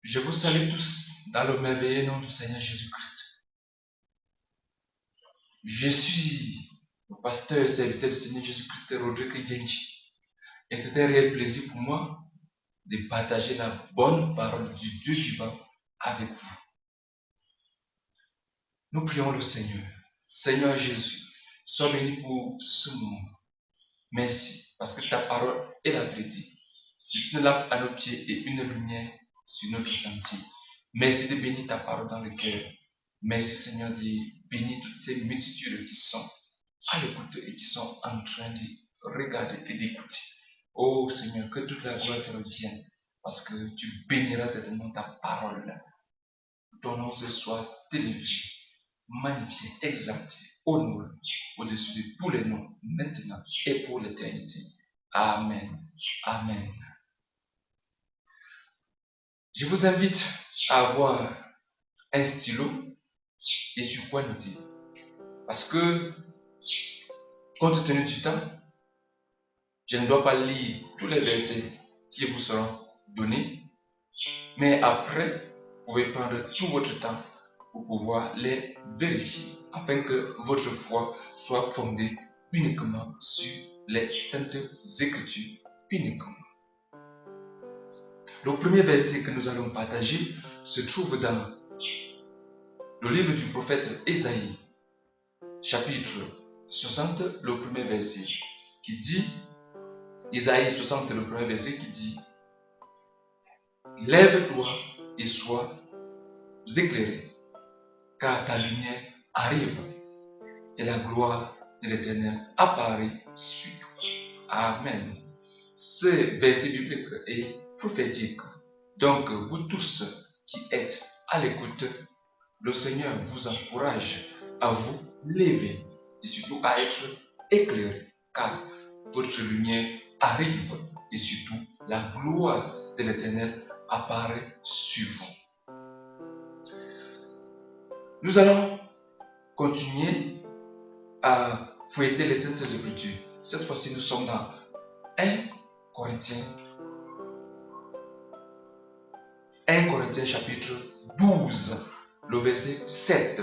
Je vous salue tous dans le merveilleux nom du Seigneur Jésus-Christ. Je suis le pasteur et serviteur du Seigneur Jésus-Christ, Rodrigue Genji. Et c'est un réel plaisir pour moi de partager la bonne parole du Dieu vivant avec vous. Nous prions le Seigneur. Seigneur Jésus, sois béni pour ce moment. Merci, parce que ta parole est la vérité. C'est une lampe à nos pieds et une lumière sur notre sentier. Merci de bénir ta parole dans le cœur. Merci Seigneur de bénir toutes ces multitudes qui sont à l'écoute et qui sont en train de regarder et d'écouter. Oh Seigneur, que toute la gloire te revienne, parce que tu béniras certainement ta parole. Ton nom ce soit élevé, magnifié, exalté, honoré, au-dessus de tous les noms, maintenant et pour l'éternité. Amen. Amen. Je vous invite à avoir un stylo et sur quoi noter. Parce que, compte tenu du temps, je ne dois pas lire tous les versets qui vous seront donnés. Mais après, vous pouvez prendre tout votre temps pour pouvoir les vérifier, afin que votre foi soit fondée uniquement sur les saintes écritures uniquement. Le premier verset que nous allons partager se trouve dans le livre du prophète Ésaïe, chapitre 60, le premier verset, qui dit, Ésaïe 60, le premier verset qui dit, « Lève-toi et sois éclairé, car ta lumière arrive et la gloire de l'Éternel apparaît sur toi. » Amen. Ce verset biblique est prophétique. Donc, vous tous qui êtes à l'écoute, le Seigneur vous encourage à vous lever et surtout à être éclairé, car votre lumière arrive et surtout la gloire de l'Éternel apparaît sur vous. Nous allons continuer à fouetter les Saintes Écritures. Cette fois-ci, nous sommes dans 1 Corinthiens chapitre 12, le verset 7,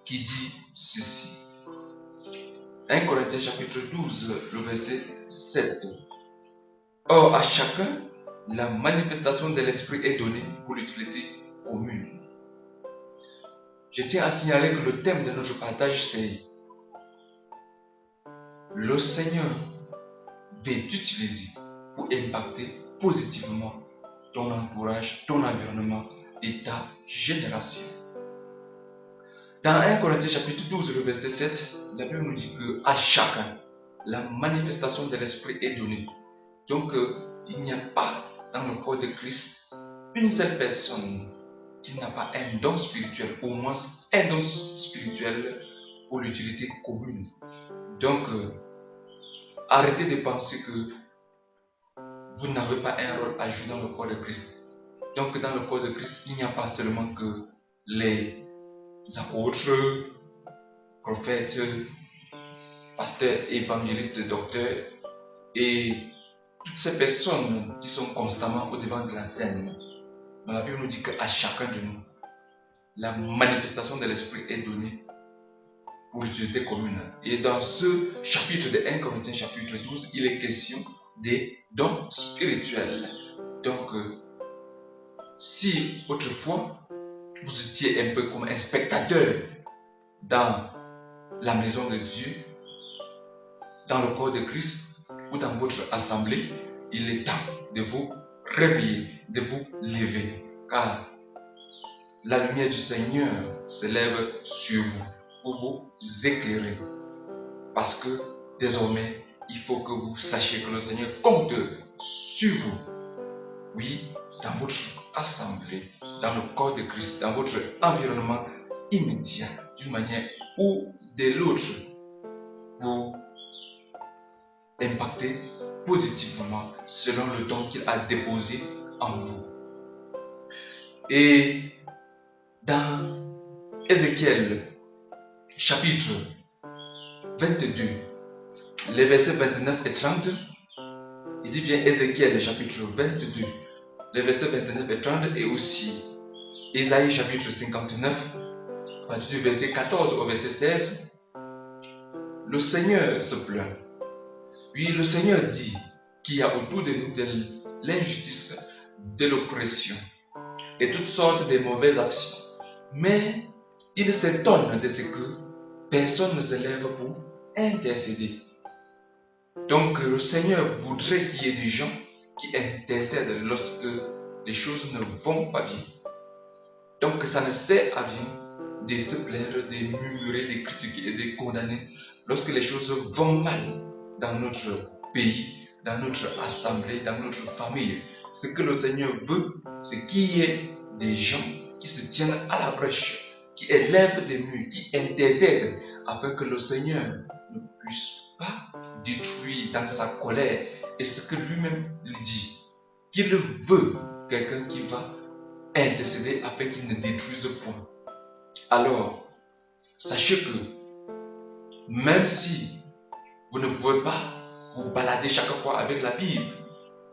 qui dit ceci. 1 Corinthiens chapitre 12, le verset 7. Or, à chacun, la manifestation de l'Esprit est donnée pour l'utilité commune. Je tiens à signaler que le thème de notre partage, c'est le Seigneur veut t'utiliser pour impacter positivement ton entourage, ton environnement et ta génération. Dans 1 Corinthiens chapitre 12, le verset 7, la Bible nous dit que à chacun, la manifestation de l'Esprit est donnée. Donc, il n'y a pas dans le corps de Christ une seule personne qui n'a pas un don spirituel, au moins un don spirituel pour l'utilité commune. Donc, arrêtez de penser que vous n'avez pas un rôle à jouer dans le corps de Christ. Donc, dans le corps de Christ, il n'y a pas seulement que les apôtres, prophètes, pasteurs, évangélistes, docteurs et toutes ces personnes qui sont constamment au devant de la scène. Mais la Bible nous dit qu'à chacun de nous, la manifestation de l'Esprit est donnée pour l'utilité commune. Et dans ce chapitre de 1 Corinthiens chapitre 12, il est question des dons spirituels. Donc, si autrefois, vous étiez un peu comme un spectateur dans la maison de Dieu, dans le corps de Christ ou dans votre assemblée, il est temps de vous réveiller, de vous lever, car la lumière du Seigneur se lève sur vous pour vous éclairer. Parce que désormais, il faut que vous sachiez que le Seigneur compte sur vous. Oui, dans votre assemblée, dans le corps de Christ, dans votre environnement immédiat, d'une manière ou de l'autre, pour impacter positivement selon le don qu'il a déposé en vous. Et dans Ézéchiel chapitre 22, les versets 29 et 30, il dit bien Ézéchiel chapitre 22, les versets 29 et 30, et aussi Ésaïe chapitre 59, à partir du verset 14 au verset 16, le Seigneur se plaint. Oui, le Seigneur dit qu'il y a autour de nous de l'injustice, de l'oppression et toutes sortes de mauvaises actions. Mais il s'étonne de ce que personne ne se lève pour intercéder. Donc le Seigneur voudrait qu'il y ait des gens qui intercèdent lorsque les choses ne vont pas bien. Donc ça ne sert à rien de se plaindre, de murmurer, de critiquer et de condamner lorsque les choses vont mal dans notre pays, dans notre assemblée, dans notre famille. Ce que le Seigneur veut, c'est qu'il y ait des gens qui se tiennent à la brèche, qui élèvent des murs, qui intercèdent afin que le Seigneur ne puisse pas détruire dans sa colère. Et ce que lui-même lui dit, qu'il veut quelqu'un qui va intercéder afin qu'il ne détruise point. Alors, sachez que même si vous ne pouvez pas vous balader chaque fois avec la Bible,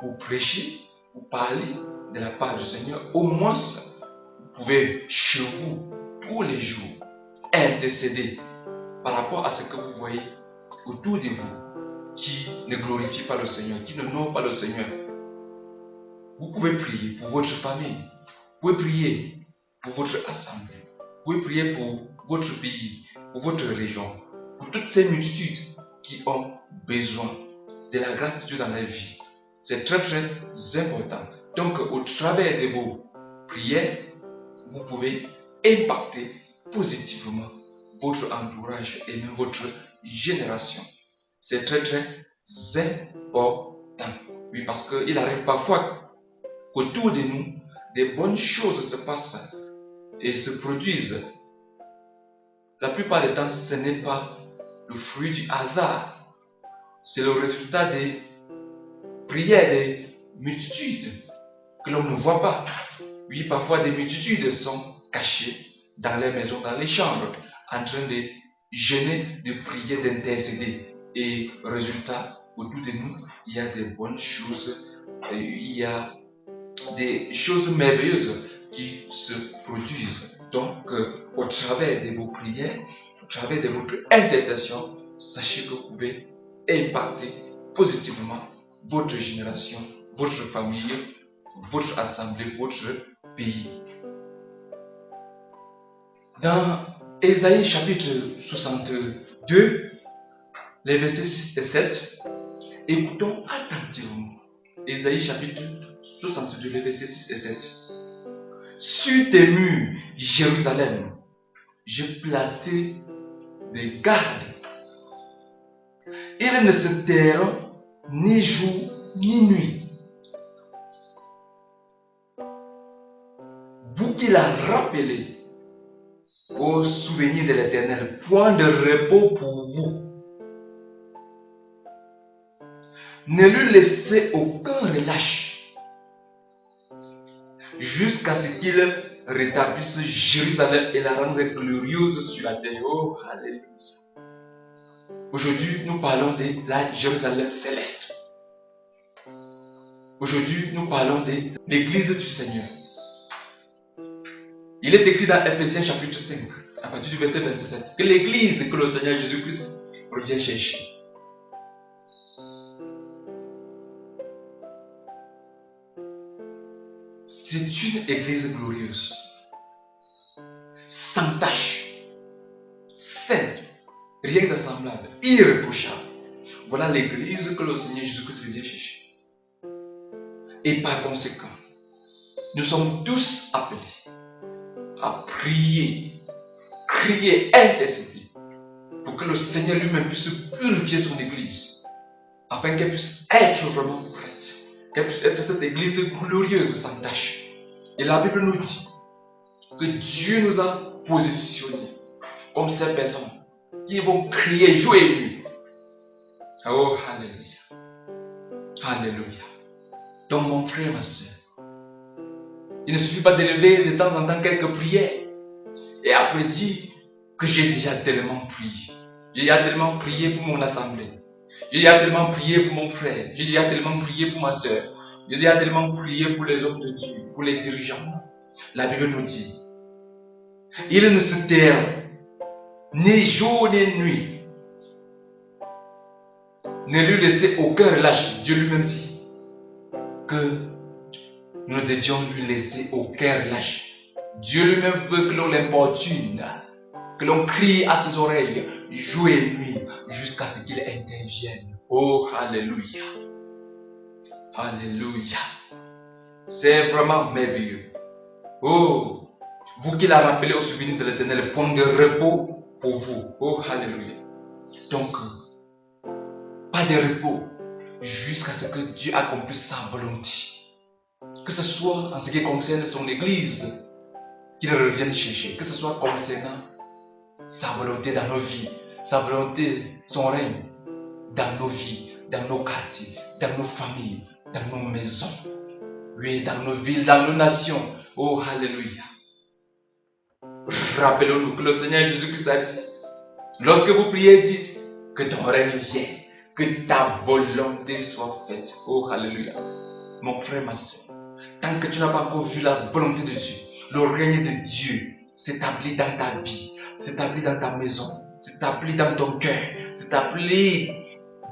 pour prêcher, pour parler de la part du Seigneur, au moins vous pouvez chez vous, tous les jours, intercéder par rapport à ce que vous voyez autour de vous, qui ne glorifie pas le Seigneur, qui n'honore pas le Seigneur. Vous pouvez prier pour votre famille, vous pouvez prier pour votre assemblée, vous pouvez prier pour votre pays, pour votre région, pour toutes ces multitudes qui ont besoin de la grâce de Dieu dans leur vie. C'est très très important. Donc au travers de vos prières, vous pouvez impacter positivement votre entourage et même votre génération. C'est très très important. Oui, parce qu'il arrive parfois qu'autour de nous, des bonnes choses se passent et se produisent. La plupart du temps, ce n'est pas le fruit du hasard. C'est le résultat des prières des multitudes que l'on ne voit pas. Oui, parfois des multitudes sont cachées dans les maisons, dans les chambres, en train de jeûner, de prier, d'intercéder. Et résultat, autour de nous, il y a des bonnes choses, il y a des choses merveilleuses qui se produisent. Donc, au travers de vos prières, au travers de votre intercession, sachez que vous pouvez impacter positivement votre génération, votre famille, votre assemblée, votre pays. Dans Ésaïe chapitre 62, les versets 6 et 7, écoutons attentivement. Ésaïe chapitre 62, les versets 6 et 7. Sur tes murs, Jérusalem, j'ai placé des gardes. Ils ne se tairont ni jour ni nuit. Vous qui la rappelez au souvenir de l'Éternel, point de repos pour vous. Ne lui laissez aucun relâche jusqu'à ce qu'il rétablisse Jérusalem et la rende glorieuse sur la terre. Oh, alléluia. Aujourd'hui, nous parlons de la Jérusalem céleste. Aujourd'hui, nous parlons de l'église du Seigneur. Il est écrit dans Ephésiens chapitre 5, à partir du verset 27, que l'église que le Seigneur Jésus-Christ revient chercher. C'est une église glorieuse, sans tache, sainte, rien de semblable, irréprochable. Voilà l'église que le Seigneur Jésus-Christ vient chercher. Et par conséquent, nous sommes tous appelés à prier, crier, intercéder, pour que le Seigneur lui-même puisse purifier son église, afin qu'elle puisse être vraiment prête, qu'elle puisse être cette église glorieuse sans tache. Et la Bible nous dit que Dieu nous a positionnés comme ces personnes qui vont crier jour et nuit. Oh, alléluia. Alléluia. Donc mon frère, ma soeur, il ne suffit pas d'élever de temps en temps quelques prières et après dire que j'ai déjà tellement prié. J'ai déjà tellement prié pour mon assemblée. J'ai déjà tellement prié pour mon frère. J'ai déjà tellement prié pour ma soeur. Dieu a tellement prié pour les hommes de Dieu, pour les dirigeants. La Bible nous dit, il ne se taira ni jour ni nuit, ne lui laisser aucun relâche. Dieu lui-même dit que nous ne devions lui laisser aucun relâche. Dieu lui-même veut que l'on l'importune, que l'on crie à ses oreilles jour et nuit jusqu'à ce qu'il intervienne. Oh, alléluia. Alléluia. C'est vraiment merveilleux. Oh, vous qui l'a rappelé au souvenir de l'Éternel, point de repos pour vous. Oh, alléluia. Donc, pas de repos jusqu'à ce que Dieu accomplisse sa volonté. Que ce soit en ce qui concerne son Église, qu'il revienne chercher. Que ce soit concernant sa volonté dans nos vies, sa volonté, son règne dans nos vies, dans nos quartiers, dans nos familles, dans nos maisons, oui, dans nos villes, dans nos nations. Oh, alléluia. Rappelons-nous que le Seigneur Jésus-Christ a dit, lorsque vous priez, dites que ton règne vienne, que ta volonté soit faite. Oh, alléluia. Mon frère, ma soeur, tant que tu n'as pas encore vu la volonté de Dieu, le règne de Dieu s'établit dans ta vie, s'établit dans ta maison, s'établit dans ton cœur, s'établit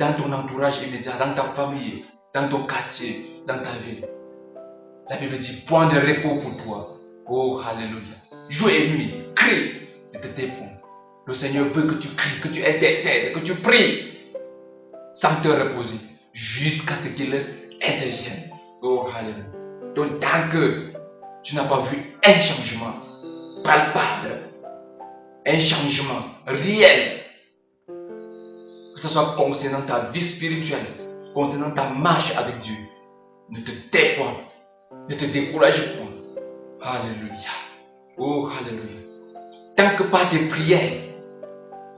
dans ton entourage immédiat, dans ta famille, dans ton quartier, dans ta ville. La Bible dit, point de repos pour toi. Oh, alléluia. Jour et nuit, crie et te réponds. Le Seigneur veut que tu cries, que tu intercèdes, que tu pries sans te reposer jusqu'à ce qu'il intervienne. Oh, alléluia. Donc, tant que tu n'as pas vu un changement palpable, un changement réel, que ce soit concernant ta vie spirituelle, concernant ta marche avec Dieu, ne te tais point, ne te décourage point. Alléluia. Oh, alléluia. Tant que par tes prières,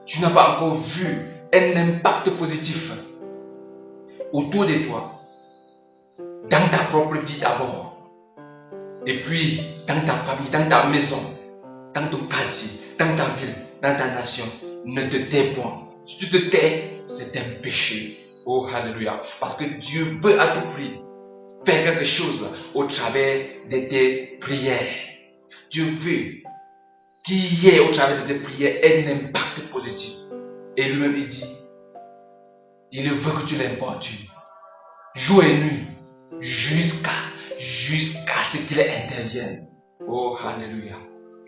tu n'as pas encore vu un impact positif autour de toi, dans ta propre vie d'abord, et puis dans ta famille, dans ta maison, dans ton quartier, dans ta ville, dans ta nation, ne te tais point. Si tu te tais, c'est un péché. Oh, alléluia. Parce que Dieu veut à tout prix faire quelque chose au travers de tes prières. Dieu veut qu'il y ait au travers de tes prières un impact positif. Et lui-même il dit, il veut que tu l'importunes jour et nuit jusqu'à ce qu'il intervienne. Oh, alléluia.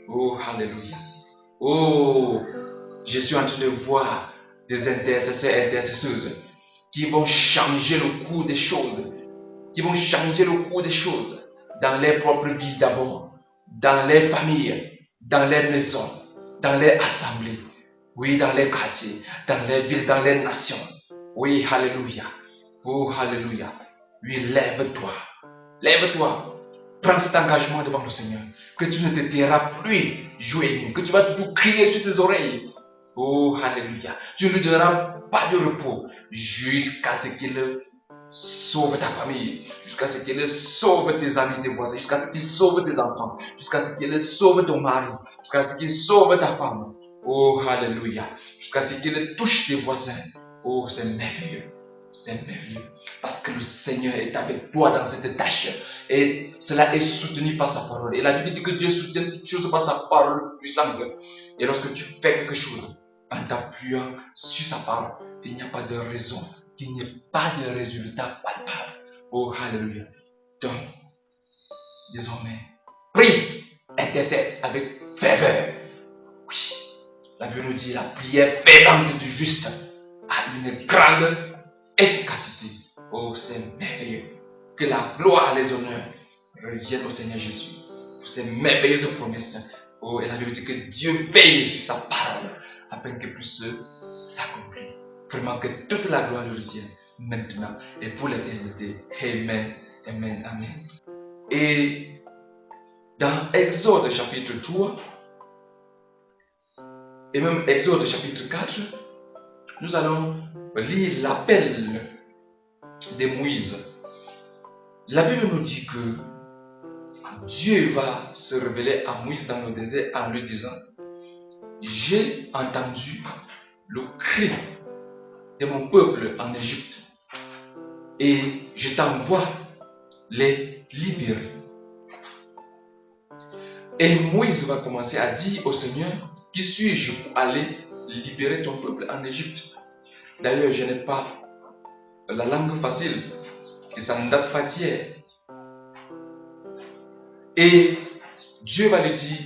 Oh, alléluia. Oh, je suis en train de voir des intercesseurs, intercesseuses qui vont changer le cours des choses, dans leur propre vie d'abord, dans leur famille, dans leur maison, dans leur assemblée, oui, dans les quartiers, dans les villes, dans les nations. Oui, alléluia. Oh, alléluia. Oui, lève-toi. Lève-toi. Prends cet engagement devant le Seigneur. Que tu ne te tairas plus jour et nuit. Que tu vas toujours crier sur ses oreilles. Oh, alléluia. Tu ne lui donneras pas de repos jusqu'à ce qu'il sauve ta famille, jusqu'à ce qu'il sauve tes amis, tes voisins, jusqu'à ce qu'il sauve tes enfants, jusqu'à ce qu'il sauve ton mari, jusqu'à ce qu'il sauve ta femme. Oh, alléluia. Jusqu'à ce qu'il touche tes voisins. Oh, c'est merveilleux. C'est merveilleux. Parce que le Seigneur est avec toi dans cette tâche. Et cela est soutenu par sa parole. Et la Bible dit que Dieu soutient toutes choses par sa parole puissante. Et lorsque tu fais quelque chose en t'appuyant sur sa parole, il n'y a pas de raison qu'il n'y ait pas de résultat palpable. Oh, alléluia. Donc, désormais, prie, intercède avec ferveur. Oui. La Bible nous dit la prière fervente du juste a une grande efficacité. Oh, c'est merveilleux. Que la gloire et les honneurs reviennent au Seigneur Jésus pour ces merveilleuses promesses. Oh, et la Bible dit que Dieu veille sur sa parole afin qu'elle puisse s'accomplir. Vraiment que toute la gloire lui revienne maintenant et pour l'éternité. Amen, amen, amen. Et dans Exode chapitre 3, et même Exode chapitre 4, nous allons lire l'appel de Moïse. La Bible nous dit que Dieu va se révéler à Moïse dans le désert en lui disant, j'ai entendu le cri de mon peuple en Égypte et je t'envoie les libérer. Et Moïse va commencer à dire au Seigneur, qui suis-je pour aller libérer ton peuple en Égypte? D'ailleurs, je n'ai pas la langue facile, et ça ne date pas d'hier. Et Dieu va lui dire,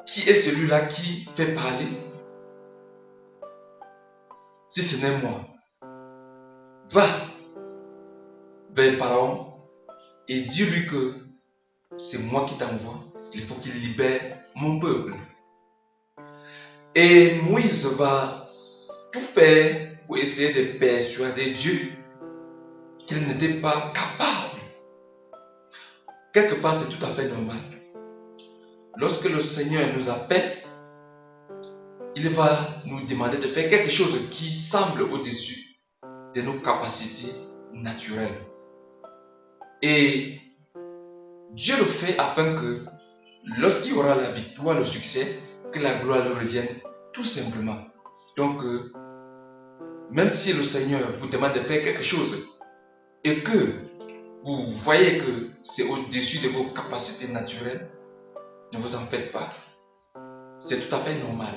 qui est celui-là qui fait parler? Si ce n'est moi, va vers Pharaon et dis-lui que c'est moi qui t'envoie. Il faut qu'il libère mon peuple. Et Moïse va tout faire pour essayer de persuader Dieu qu'il n'était pas capable. Quelque part, c'est tout à fait normal. Lorsque le Seigneur nous appelle, il va nous demander de faire quelque chose qui semble au-dessus de nos capacités naturelles. Et Dieu le fait afin que, lorsqu'il y aura la victoire, le succès, que la gloire lui revienne tout simplement. Donc, même si le Seigneur vous demande de faire quelque chose et que vous voyez que c'est au-dessus de vos capacités naturelles, ne vous en faites pas. C'est tout à fait normal.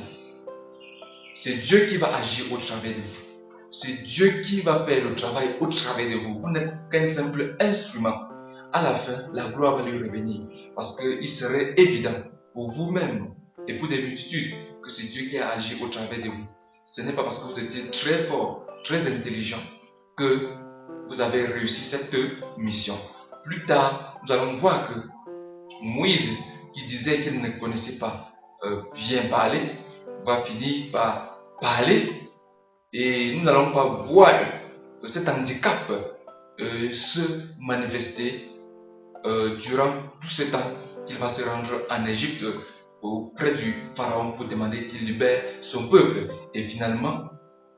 C'est Dieu qui va agir au travers de vous. C'est Dieu qui va faire le travail au travers de vous. Vous n'êtes qu'un simple instrument. À la fin, la gloire va lui revenir. Parce qu'il serait évident pour vous-même et pour des multitudes que c'est Dieu qui a agi au travers de vous. Ce n'est pas parce que vous étiez très fort, très intelligent que vous avez réussi cette mission. Plus tard, nous allons voir que Moïse, qui disait qu'il ne connaissait pas bien parler, va finir par parler et nous n'allons pas voir cet handicap se manifester durant tout ce temps qu'il va se rendre en Égypte auprès du pharaon pour demander qu'il libère son peuple. Et finalement,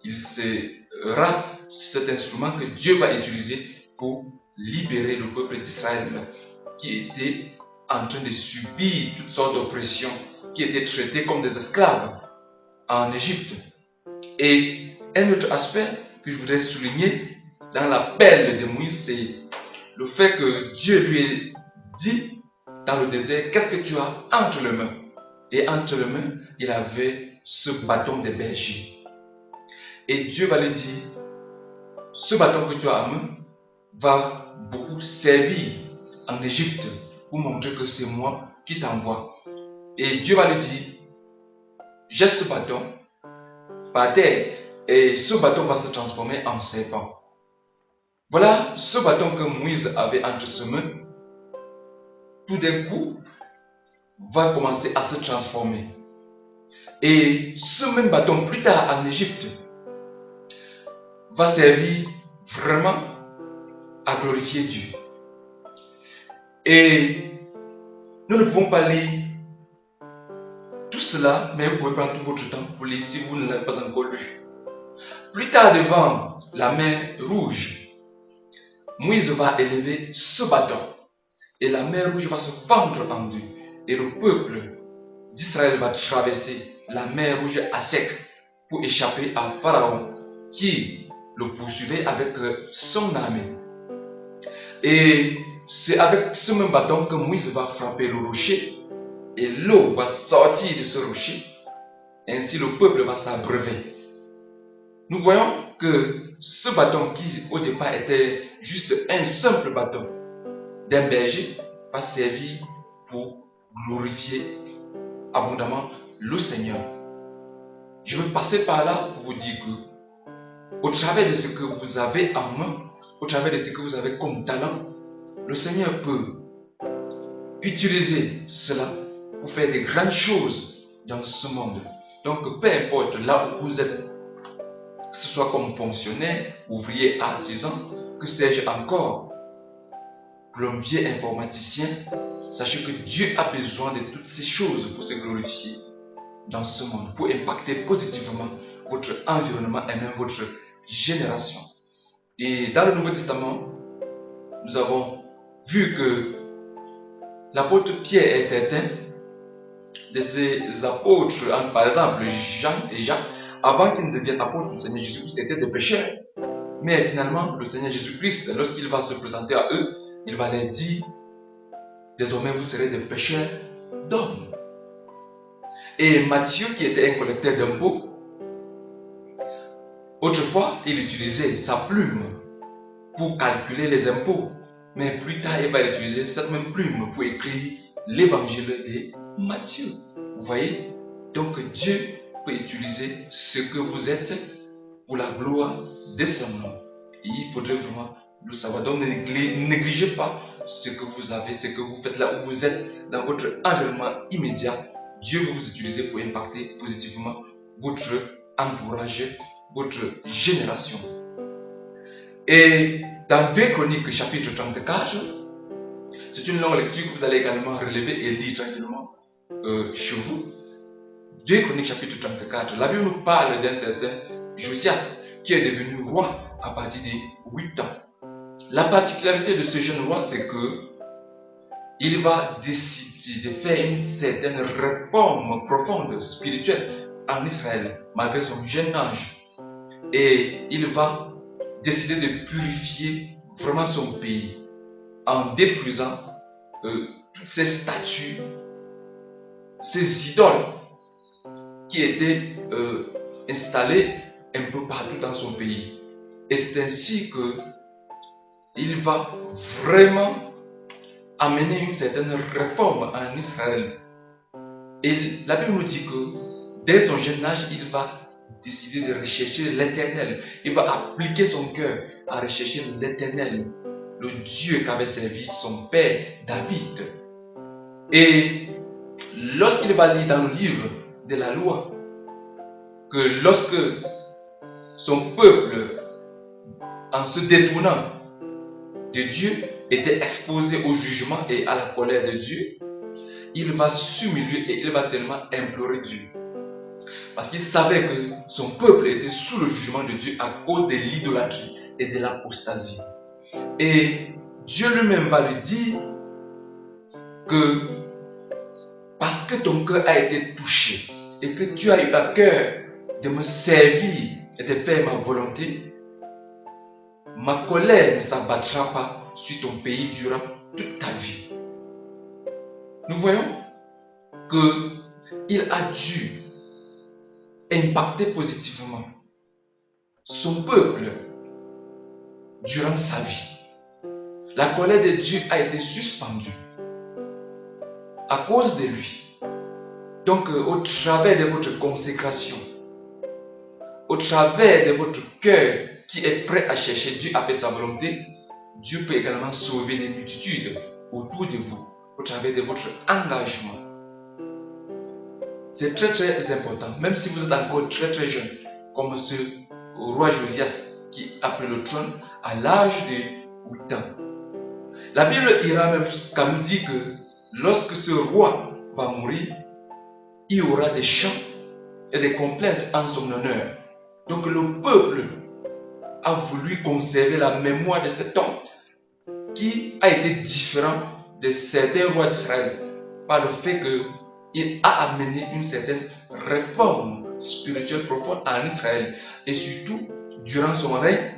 il sera cet instrument que Dieu va utiliser pour libérer le peuple d'Israël qui était en train de subir toutes sortes d'oppressions, qui étaient traités comme des esclaves en Égypte. Et un autre aspect que je voudrais souligner dans l'appel de Moïse, c'est le fait que Dieu lui ait dit dans le désert, qu'est-ce que tu as entre les mains? Et entre les mains, il avait ce bâton de berger. Et Dieu va lui dire, ce bâton que tu as en main va beaucoup servir en Égypte pour montrer que c'est moi qui t'envoie. Et Dieu va lui dire, jette ce bâton par terre et ce bâton va se transformer en serpent. Voilà ce bâton que Moïse avait entre ses mains, tout d'un coup, va commencer à se transformer. Et ce même bâton, plus tard en Égypte, va servir vraiment à glorifier Dieu. Et nous ne pouvons pas lire tout cela, mais vous pouvez prendre tout votre temps pour lire si vous ne l'avez pas encore lu. Plus tard, devant la mer Rouge, Moïse va élever ce bâton. Et la mer Rouge va se fendre en deux. Et le peuple d'Israël va traverser la mer Rouge à sec pour échapper à Pharaon qui le poursuivait avec son armée. Et c'est avec ce même bâton que Moïse va frapper le rocher et l'eau va sortir de ce rocher. Ainsi le peuple va s'abreuver. Nous voyons que ce bâton qui au départ était juste un simple bâton d'un berger va servir pour glorifier abondamment le Seigneur. Je vais passer par là pour vous dire que au travers de ce que vous avez en main, au travers de ce que vous avez comme talent, le Seigneur peut utiliser cela pour faire de grandes choses dans ce monde. Donc peu importe là où vous êtes, que ce soit comme fonctionnaire, ouvrier, artisan, que sais-je encore, plombier, informaticien, sachez que Dieu a besoin de toutes ces choses pour se glorifier dans ce monde, pour impacter positivement votre environnement et même votre génération. Et dans le Nouveau Testament, nous avons vu que l'apôtre Pierre et certains de ces apôtres, par exemple Jean et Jacques, avant qu'ils ne deviennent apôtres du Seigneur Jésus, c'était des pécheurs. Mais finalement, le Seigneur Jésus-Christ, lorsqu'il va se présenter à eux, il va leur dire, désormais vous serez des pécheurs d'hommes. Et Matthieu, qui était un collecteur d'impôts, autrefois, il utilisait sa plume pour calculer les impôts. Mais plus tard, il va utiliser cette même plume pour écrire l'évangile de Matthieu. Vous voyez? Donc Dieu peut utiliser ce que vous êtes pour la gloire de son nom. Et il faudrait vraiment le savoir. Donc ne négligez pas ce que vous avez, ce que vous faites là où vous êtes, dans votre environnement immédiat. Dieu va vous utiliser pour impacter positivement votre entourage, votre génération. Et dans 2 Chroniques chapitre 34, c'est une longue lecture que vous allez également relever et lire tranquillement chez vous. 2 Chroniques chapitre 34, la Bible nous parle d'un certain Josias qui est devenu roi à partir de 8 ans. La particularité de ce jeune roi, c'est que il va décider de faire une certaine réforme profonde, spirituelle en Israël, malgré son jeune âge. Et il va décider de purifier vraiment son pays en détruisant toutes ces statues, ces idoles qui étaient installées un peu partout dans son pays. Et c'est ainsi qu'il va vraiment amener une certaine réforme en Israël. Et la Bible nous dit que dès son jeune âge, il va décider de rechercher l'Éternel. Il va appliquer son cœur à rechercher l'Éternel, le Dieu qu'avait servi son père David. Et lorsqu'il va lire dans le livre de la loi que lorsque son peuple, en se détournant de Dieu, était exposé au jugement et à la colère de Dieu, il va s'humilier et il va tellement implorer Dieu. Parce qu'il savait que son peuple était sous le jugement de Dieu à cause de l'idolâtrie et de l'apostasie. Et Dieu lui-même va lui dire que parce que ton cœur a été touché et que tu as eu à cœur de me servir et de faire ma volonté, ma colère ne s'abattra pas sur ton pays durant toute ta vie. Nous voyons qu'il a dû impacter positivement son peuple durant sa vie. La colère de Dieu a été suspendue à cause de lui. Donc, au travers de votre consécration, au travers de votre cœur qui est prêt à chercher Dieu à faire sa volonté, Dieu peut également sauver des multitudes autour de vous, au travers de votre engagement. C'est très très important, même si vous êtes encore très très jeune, comme ce roi Josias qui a pris le trône à l'âge de 8 ans. La Bible ira même jusqu'à nous dire que lorsque ce roi va mourir, il y aura des chants et des complaintes en son honneur. Donc le peuple a voulu conserver la mémoire de cet homme qui a été différent de certains rois d'Israël par le fait qu'il a amené une certaine réforme spirituelle profonde en Israël. Et surtout, durant son règne,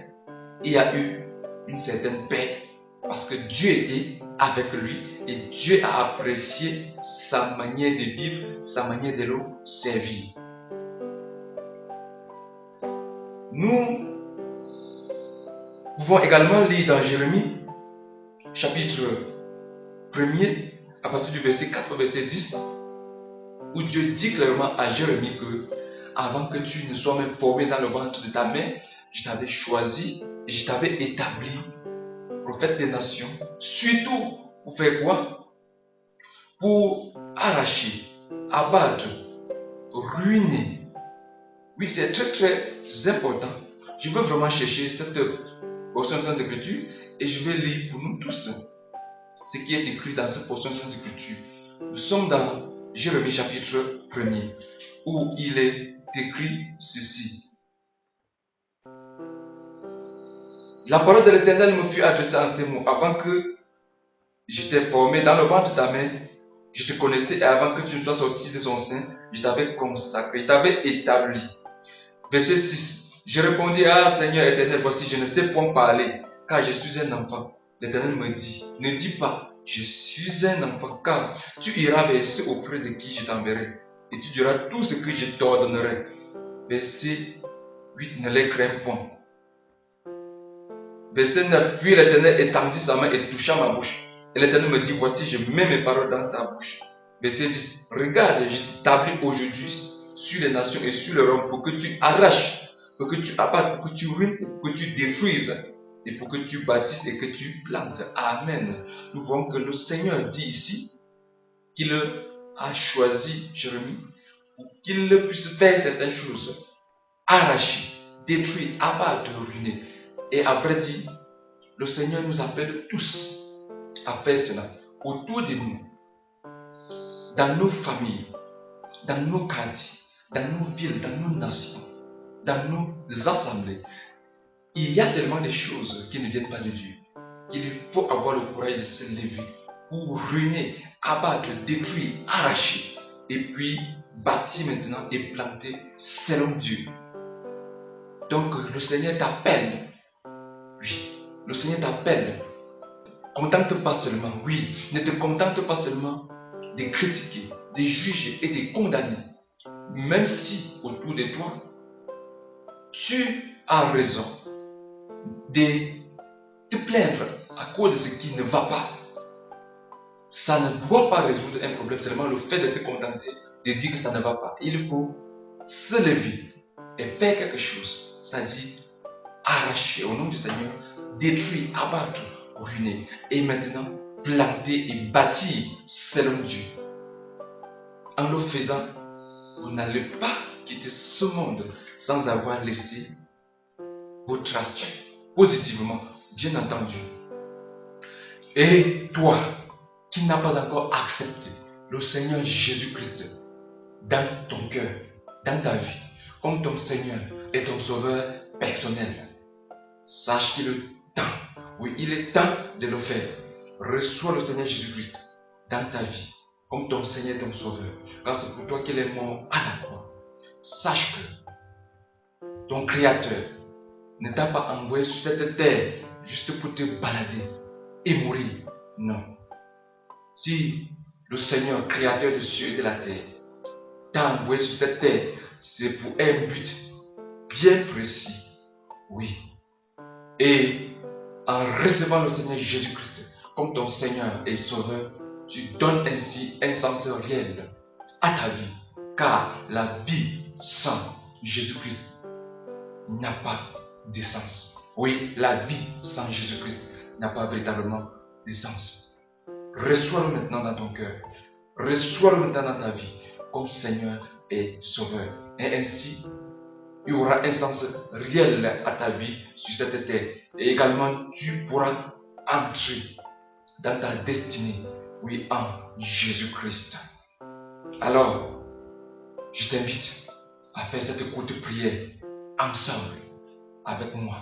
il y a eu une certaine paix parce que Dieu était avec lui et Dieu a apprécié sa manière de vivre, sa manière de le servir. Nous pouvons également lire dans Jérémie, chapitre 1er, à partir du verset 4 au verset 10, où Dieu dit clairement à Jérémie que avant que tu ne sois même formé dans le ventre de ta mère, je t'avais choisi et je t'avais établi prophète des nations. Surtout, pour faire quoi? Pour arracher, abattre, ruiner. Oui, c'est très très important. Je veux vraiment chercher cette portion sans écriture et je vais lire pour nous tous ce qui est écrit dans cette portion sans écriture. Nous sommes dans Jérémie chapitre 1er où il est écrit ceci. La parole de l'Éternel me fut adressée en ces mots. Avant que je t'ai formé dans le ventre de ta mère, je te connaissais et avant que tu ne sois sorti de son sein, je t'avais consacré, je t'avais établi. Verset 6. Je répondis, ah Seigneur éternel, voici, je ne sais point parler, car je suis un enfant. L'Éternel me dit, ne dis pas, je suis un enfant, car tu iras vers ceux auprès de qui je t'enverrai, et tu diras tout ce que je t'ordonnerai. Verset 8, ne les crains point. Verset 9, puis l'Éternel étendit sa main et toucha ma bouche. Et l'Éternel me dit, voici, je mets mes paroles dans ta bouche. Verset 10, regarde, je t'établis aujourd'hui sur les nations et sur le royaume pour que tu arraches, pour que tu abattes, pour que tu ruines, pour que tu détruises, et pour que tu bâtisses et que tu plantes. Amen. Nous voyons que le Seigneur dit ici qu'il a choisi Jérémie pour qu'il puisse faire certaines choses, arracher, détruire, abattre, ruiner. Et après dit, le Seigneur nous appelle tous à faire cela autour de nous, dans nos familles, dans nos quartiers, dans nos villes, dans nos nations, dans nos assemblées. Il y a tellement de choses qui ne viennent pas de Dieu qu'il faut avoir le courage de se lever pour ruiner, abattre, détruire, arracher et puis bâtir maintenant et planter selon Dieu. Donc le Seigneur t'appelle. Oui, le Seigneur t'appelle. Contente pas seulement, oui, ne te contente pas seulement de critiquer, de juger et de condamner. Même si autour de toi, tu as raison de te plaindre à cause de ce qui ne va pas. Ça ne doit pas résoudre un problème, seulement le fait de se contenter, de dire que ça ne va pas. Il faut se lever et faire quelque chose, c'est-à-dire arracher au nom du Seigneur, détruire, abattre, ruiner, et maintenant planter et bâtir selon Dieu. En le faisant, vous n'allez pas quitter ce monde sans avoir laissé vos traces positivement, bien entendu. Et toi, qui n'as pas encore accepté le Seigneur Jésus-Christ dans ton cœur, dans ta vie, comme ton Seigneur et ton Sauveur personnel, sache qu'il est temps, oui, il est temps de le faire. Reçois le Seigneur Jésus-Christ dans ta vie, comme ton Seigneur et ton Sauveur, car c'est pour toi qu'il est mort à la croix. Sache que ton Créateur ne t'a pas envoyé sur cette terre juste pour te balader et mourir. Non. Si le Seigneur, Créateur des cieux et de la terre, t'a envoyé sur cette terre, c'est pour un but bien précis. Oui. Et en recevant le Seigneur Jésus-Christ comme ton Seigneur et Sauveur, tu donnes ainsi un sens réel à ta vie. Car la vie sans Jésus-Christ n'a pas de sens. Oui, la vie sans Jésus-Christ n'a pas véritablement de sens. Reçois-le maintenant dans ton cœur. Reçois-le maintenant dans ta vie comme Seigneur et Sauveur. Et ainsi, il y aura un sens réel à ta vie sur cette terre. Et également, tu pourras entrer dans ta destinée, oui, en Jésus-Christ. Alors, je t'invite à faire cette courte prière ensemble avec moi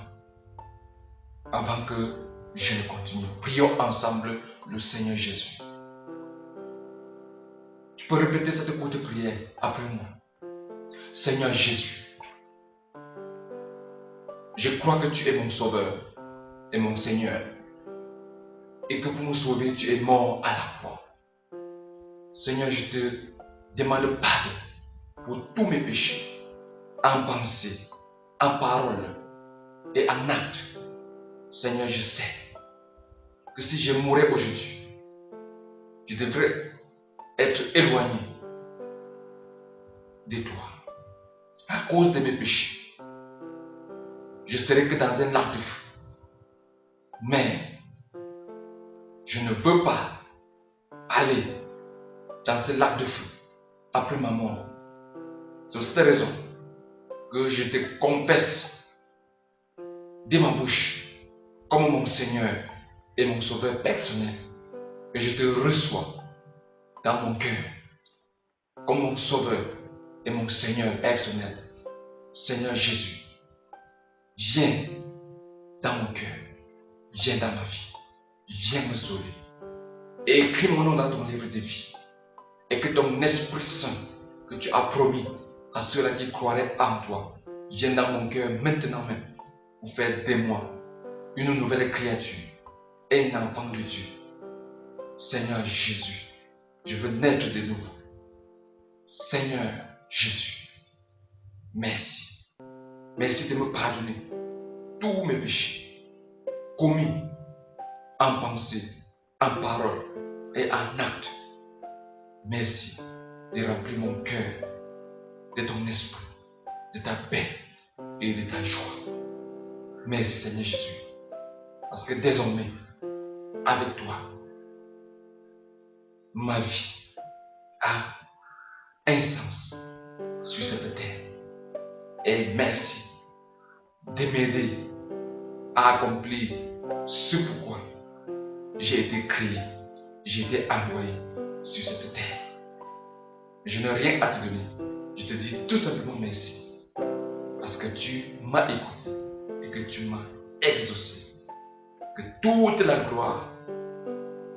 avant que je ne continue. Prions ensemble le Seigneur Jésus. Tu peux répéter cette courte prière après moi. Seigneur Jésus, je crois que tu es mon Sauveur et mon Seigneur, et que pour me sauver, tu es mort à la croix. Seigneur, je te demande pardon pour tous mes péchés, en pensée, en parole et en acte. Seigneur, je sais que si je mourais aujourd'hui, je devrais être éloigné de toi à cause de mes péchés. Je serais que dans un lac de feu. Mais je ne veux pas aller dans ce lac de feu après ma mort. C'est pour cette raison que je te confesse de ma bouche comme mon Seigneur et mon Sauveur personnel. Et je te reçois dans mon cœur comme mon Sauveur et mon Seigneur personnel. Seigneur Jésus, viens dans mon cœur, viens dans ma vie, viens me sauver. Et écris mon nom dans ton livre de vie. Et que ton Esprit Saint, que tu as promis à ceux-là qui croiraient en toi, vienne dans mon cœur maintenant même pour faire de moi une nouvelle créature, un enfant de Dieu. Seigneur Jésus, je veux naître de nouveau. Seigneur Jésus, merci. Merci de me pardonner tous mes péchés commis en pensée, en parole et en acte. Merci de remplir mon cœur de ton esprit, de ta paix et de ta joie. Merci Seigneur Jésus, parce que désormais, avec toi, ma vie a un sens sur cette terre. Et merci de m'aider à accomplir ce pourquoi j'ai été créé, j'ai été envoyé sur cette terre. Je n'ai rien à te donner. Je te dis tout simplement merci. Parce que tu m'as écouté et que tu m'as exaucé. Que toute la gloire,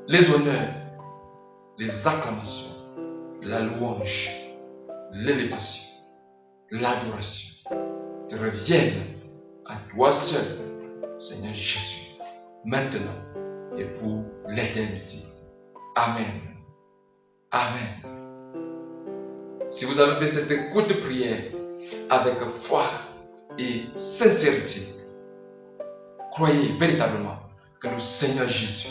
les honneurs, les acclamations, la louange, l'élévation, l'adoration te reviennent à toi seul, Seigneur Jésus, maintenant et pour l'éternité. Amen. Amen. Si vous avez fait cette courte prière avec foi et sincérité, croyez véritablement que le Seigneur Jésus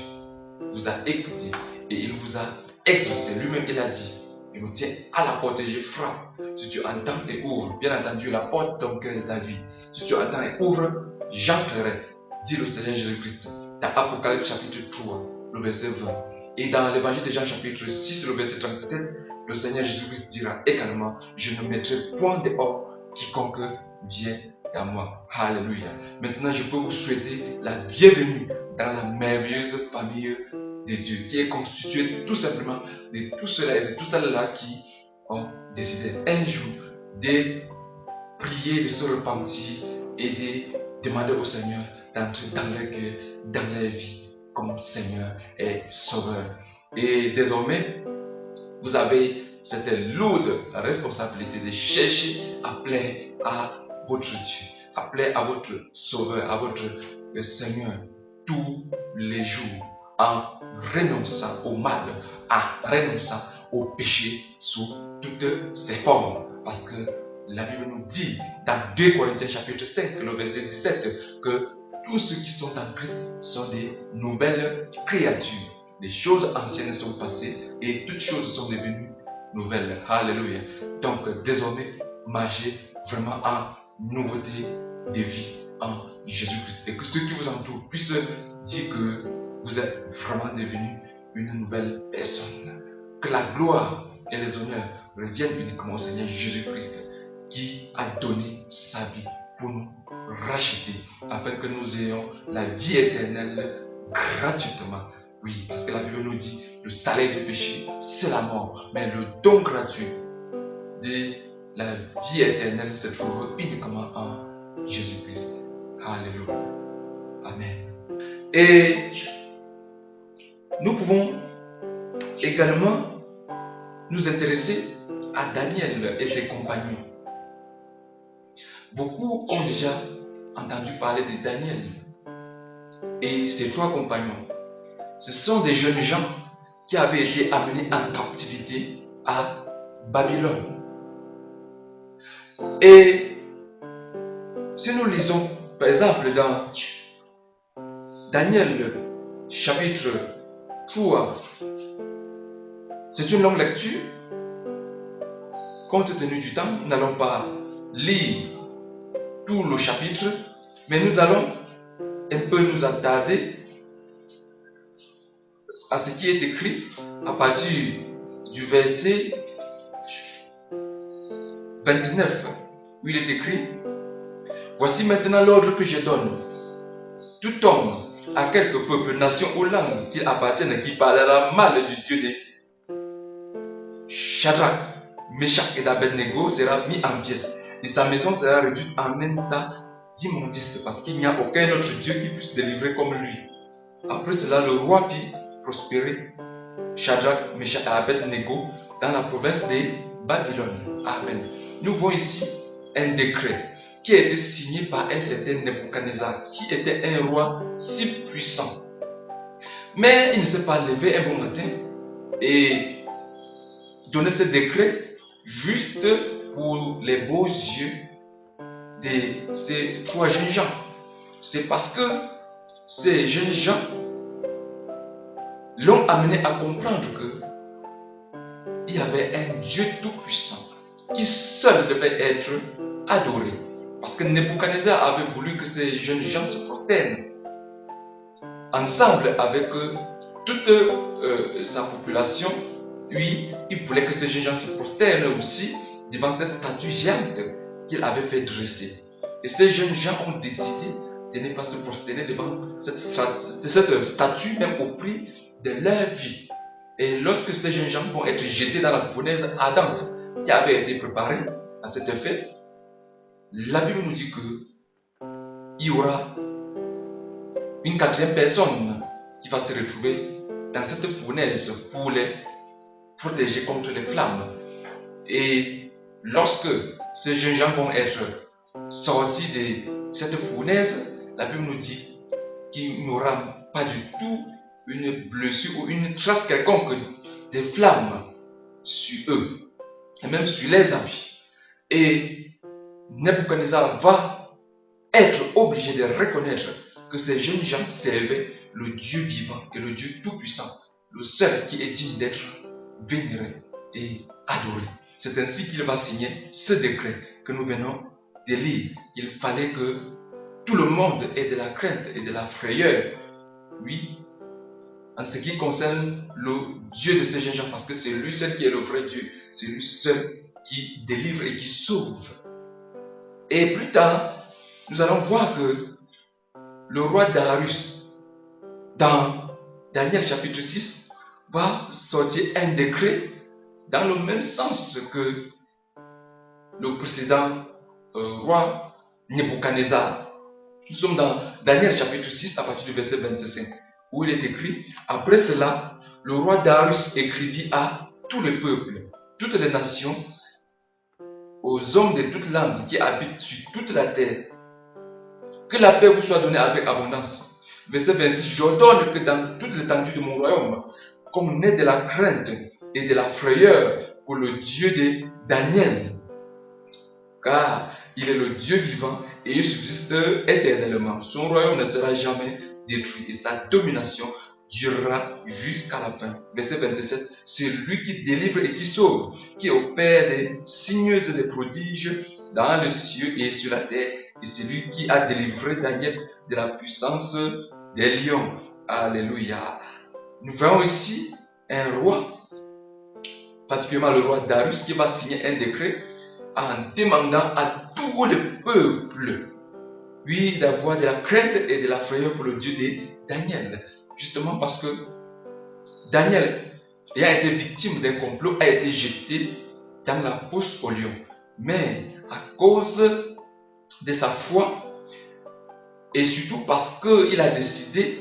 vous a écouté et il vous a exaucé. Lui-même, il a dit, je me tiens à la porte et je frappe. Si tu entends et ouvres, bien entendu, la porte de ton cœur et de ta vie. Si tu entends et ouvres, j'entrerai, dit le Seigneur Jésus-Christ. Dans Apocalypse chapitre 3, le verset 20. Et dans l'évangile de Jean chapitre 6, le verset 37, le Seigneur Jésus-Christ dira également, je ne mettrai point dehors quiconque vient à moi. Alléluia. Maintenant, je peux vous souhaiter la bienvenue dans la merveilleuse famille de Dieu, qui est constituée tout simplement de tout cela et de tout cela qui ont décidé un jour de prier, de se repentir et de demander au Seigneur d'entrer dans leur cœur, dans leur vie, comme Seigneur et Sauveur. Et désormais, vous avez cette lourde responsabilité de chercher à plaire à votre Dieu, à plaire à votre Sauveur, à votre Seigneur tous les jours, en renonçant au mal, en renonçant au péché sous toutes ses formes. Parce que la Bible nous dit dans 2 Corinthiens chapitre 5, le verset 17, que tous ceux qui sont en Christ sont des nouvelles créatures. Les choses anciennes sont passées et toutes choses sont devenues nouvelles. Alléluia. Donc désormais, marchez vraiment en nouveauté de vie en Jésus-Christ. Et que ceux qui vous entourent puissent dire que vous êtes vraiment devenu une nouvelle personne. Que la gloire et les honneurs reviennent uniquement au Seigneur Jésus-Christ qui a donné sa vie pour nous racheter afin que nous ayons la vie éternelle gratuitement. Oui, parce que la Bible nous dit le salaire du péché, c'est la mort, mais le don gratuit de la vie éternelle se trouve uniquement en Jésus-Christ. Alléluia. Amen. Et nous pouvons également nous intéresser à Daniel et ses compagnons. Beaucoup ont déjà entendu parler de Daniel et ses 3 compagnons. Ce sont des jeunes gens qui avaient été amenés en captivité à Babylone. Et si nous lisons, par exemple, dans Daniel chapitre 3, c'est une longue lecture. Compte tenu du temps, nous n'allons pas lire tout le chapitre, mais nous allons un peu nous attarder à ce qui est écrit à partir du verset 29, où il est écrit: voici maintenant l'ordre que je donne. Tout homme, à quelque peuple, nation ou langue qu'il appartienne, qui parlera mal du Dieu de Shadrach, Meshach et d'Abednego sera mis en pièces, et sa maison sera réduite en un tas d'immondices, parce qu'il n'y a aucun autre Dieu qui puisse délivrer comme lui. Après cela, le roi fit prospérer Shadrach, Meshach et Abednego dans la province de Babylone. Amen. Nous voyons ici un décret qui a été signé par un certain Nebuchadnezzar, qui était un roi si puissant. Mais il ne s'est pas levé un bon matin et donné ce décret juste pour les beaux yeux de ces 3 jeunes gens. C'est parce que ces jeunes gens l'ont amené à comprendre que il y avait un Dieu tout-puissant qui seul devait être adoré. Parce que Nebuchadnezzar avait voulu que ces jeunes gens se prosternent ensemble avec toute sa population. Lui, il voulait que ces jeunes gens se prosternent aussi devant cette statue géante qu'il avait fait dresser. Et ces jeunes gens ont décidé de ne pas se prosterner devant cette statue, même au prix de leur vie. Et lorsque ces jeunes gens vont être jetés dans la fournaise ardente qui avait été préparée à cet effet, la Bible nous dit qu'il y aura une 4e personne qui va se retrouver dans cette fournaise pour les protéger contre les flammes. Et lorsque ces jeunes gens vont être sortis de cette fournaise, la Bible nous dit qu'il n'y aura pas du tout une blessure ou une trace quelconque des flammes sur eux, et même sur les habits. Et Nebuchadnezzar va être obligé de reconnaître que ces jeunes gens servaient le Dieu vivant et le Dieu tout-puissant, le seul qui est digne d'être vénéré et adoré. C'est ainsi qu'il va signer ce décret que nous venons de lire. Il fallait que tout le monde ait de la crainte et de la frayeur, oui, en ce qui concerne le Dieu de ces jeunes gens, parce que c'est lui seul qui est le vrai Dieu, c'est lui seul qui délivre et qui sauve. Et plus tard, nous allons voir que le roi Darius, dans Daniel chapitre 6, va sortir un décret dans le même sens que le précédent roi Nebuchadnezzar. Nous sommes dans Daniel chapitre 6 à partir du verset 25, où il est écrit: après cela, le roi Darius écrivit à tous les peuples, toutes les nations, aux hommes de toutes langues qui habitent sur toute la terre, que la paix vous soit donnée avec abondance. Verset 26, j'ordonne que dans toute l'étendue de mon royaume, qu'on ait de la crainte et de la frayeur pour le Dieu de Daniel, car il est le Dieu vivant et il subsiste éternellement. Son royaume ne sera jamais détruit et sa domination durera jusqu'à la fin. Verset 27, c'est lui qui délivre et qui sauve, qui opère des signes et des prodiges dans le ciel et sur la terre. Et c'est lui qui a délivré Daniel de la puissance des lions. Alléluia. Nous voyons ici un roi, particulièrement le roi Darius, qui va signer un décret en demandant à tout le peuple, oui, d'avoir de la crainte et de la frayeur pour le Dieu de Daniel. Justement parce que Daniel, ayant été victime d'un complot, a été jeté dans la fosse aux lions. Mais à cause de sa foi, et surtout parce qu'il a décidé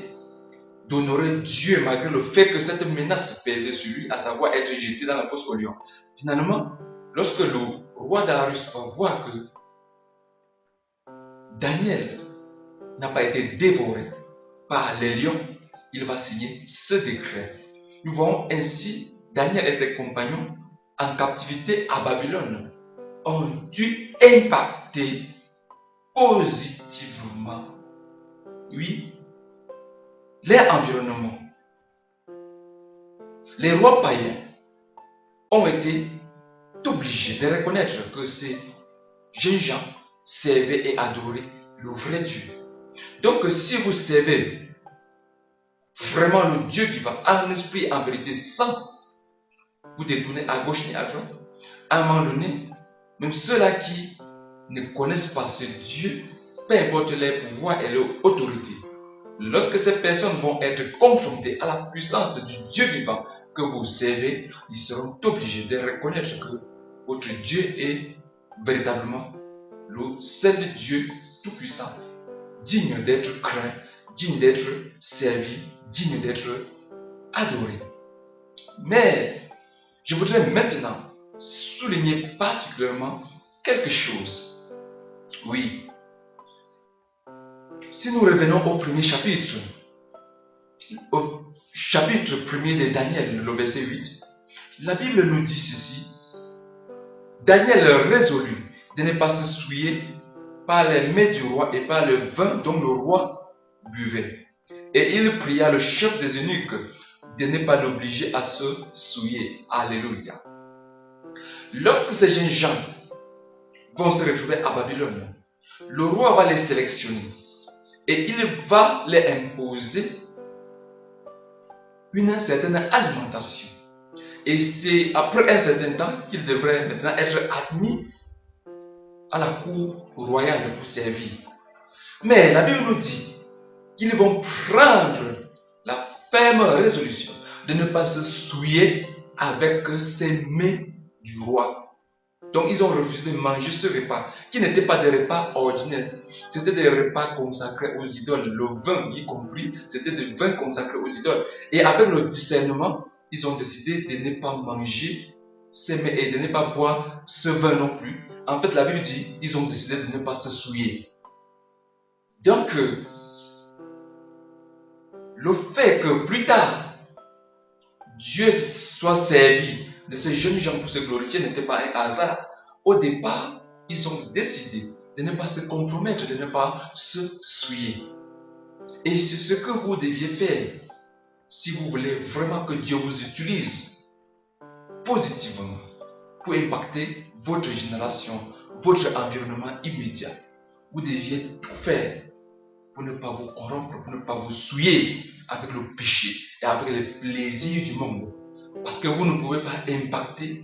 d'honorer Dieu malgré le fait que cette menace pesait sur lui, à savoir être jeté dans la fosse aux lions. Finalement, lorsque le roi Darius va voir que Daniel n'a pas été dévoré par les lions, il va signer ce décret. Nous voyons ainsi Daniel et ses compagnons en captivité à Babylone ont dû impacter positivement, oui, leur environnement. Les rois païens ont été obligés de reconnaître que ces jeunes gens servaient et adoraient le vrai Dieu. Donc si vous servez vraiment le Dieu vivant en esprit et en vérité sans vous détourner à gauche ni à droite, à un moment donné, même ceux-là qui ne connaissent pas ce Dieu, peu importe leur pouvoir et leur autorité, lorsque ces personnes vont être confrontées à la puissance du Dieu vivant que vous servez, ils seront obligés de reconnaître que votre Dieu est véritablement le seul Dieu tout-puissant, digne d'être craint, digne d'être servi, digne d'être adoré. Mais je voudrais maintenant souligner particulièrement quelque chose. Oui. Si nous revenons au premier chapitre, au chapitre 1er de Daniel, le verset 8, la Bible nous dit ceci. Daniel résolut de ne pas se souiller par les mets du roi et par le vin dont le roi buvait. Et il pria le chef des eunuques de ne pas l'obliger à se souiller. Alléluia. Lorsque ces jeunes gens vont se retrouver à Babylone, le roi va les sélectionner et il va les imposer une certaine alimentation. Et c'est après un certain temps qu'ils devraient maintenant être admis à la cour royale pour servir. Mais la Bible nous dit qu'ils vont prendre la ferme résolution de ne pas se souiller avec ces mets du roi. Donc ils ont refusé de manger ce repas, qui n'était pas des repas ordinaires, c'était des repas consacrés aux idoles, le vin y compris, c'était des vins consacrés aux idoles. Et avec le discernement, ils ont décidé de ne pas manger ces mets et de ne pas boire ce vin non plus. En fait, la Bible dit, ils ont décidé de ne pas se souiller. Donc, le fait que plus tard, Dieu soit servi de ces jeunes gens pour se glorifier n'était pas un hasard. Au départ, ils ont décidé de ne pas se compromettre, de ne pas se souiller. Et c'est ce que vous deviez faire si vous voulez vraiment que Dieu vous utilise positivement pour impacter votre génération, votre environnement immédiat. Vous deviez tout faire pour ne pas vous corrompre, pour ne pas vous souiller avec le péché et avec les plaisirs du monde. Parce que vous ne pouvez pas impacter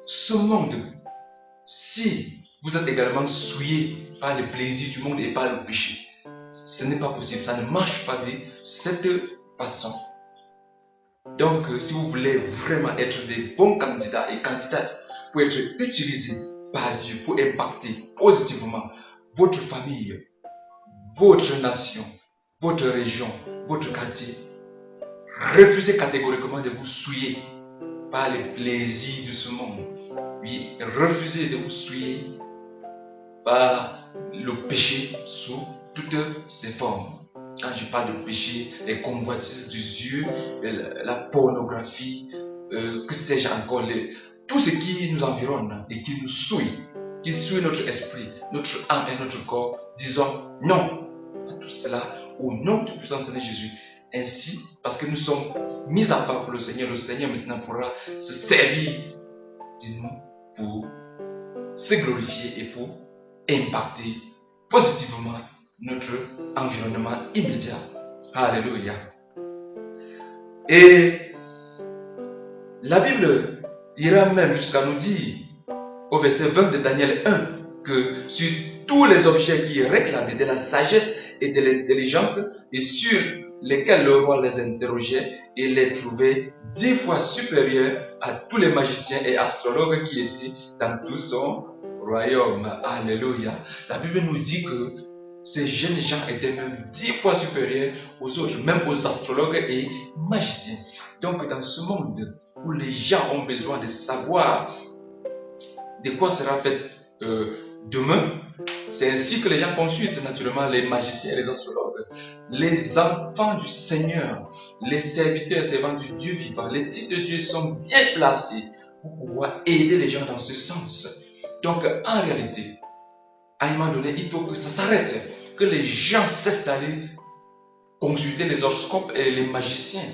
ce monde si vous êtes également souillé par les plaisirs du monde et par le péché. Ce n'est pas possible, ça ne marche pas de cette façon. Donc, si vous voulez vraiment être des bons candidats et candidates pour être utilisés par Dieu, pour impacter positivement votre famille, votre nation, votre région, votre quartier, refusez catégoriquement de vous souiller par les plaisirs de ce monde. Oui, refusez de vous souiller par le péché sous toutes ses formes. Quand je parle de péché, les convoitises des yeux, la pornographie, que sais-je encore, tout ce qui nous environne et qui nous souille, qui souille notre esprit, notre âme et notre corps, disons non à tout cela au nom du puissant Seigneur Jésus. Ainsi, parce que nous sommes mis à part pour le Seigneur maintenant pourra se servir de nous pour se glorifier et pour impacter positivement notre environnement immédiat. Alléluia. Et la Bible ira même jusqu'à nous dire, au verset 20 de Daniel 1, que sur tous les objets qui réclamaient de la sagesse et de l'intelligence et sur lesquels le roi les interrogeait, il les trouvait 10 fois supérieurs à tous les magiciens et astrologues qui étaient dans tout son royaume. Alléluia. La Bible nous dit que ces jeunes gens étaient même 10 fois supérieurs aux autres, même aux astrologues et magiciens. Donc dans ce monde où les gens ont besoin de savoir de quoi sera fait demain, c'est ainsi que les gens consultent naturellement les magiciens et les astrologues. Les enfants du Seigneur, les serviteurs servants du Dieu vivant, les fils de Dieu sont bien placés pour pouvoir aider les gens dans ce sens. Donc en réalité, à un moment donné, il faut que ça s'arrête, que les gens cessent d'aller consulter les horoscopes et les magiciens,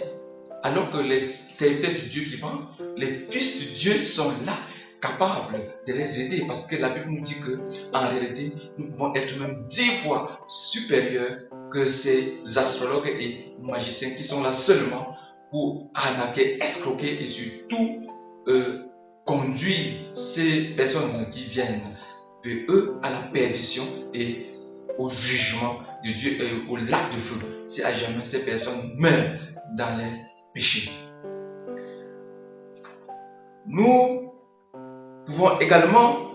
alors que les serviteurs du Dieu vivant, les fils de Dieu sont là, capables de les aider, parce que la Bible nous dit que en réalité, nous pouvons être même 10 fois supérieurs que ces astrologues et magiciens qui sont là seulement pour arnaquer, escroquer et surtout conduire ces personnes qui viennent de eux à la perdition et au jugement de Dieu et au lac de feu, si à jamais ces personnes meurent dans les péchés. Nous pouvons également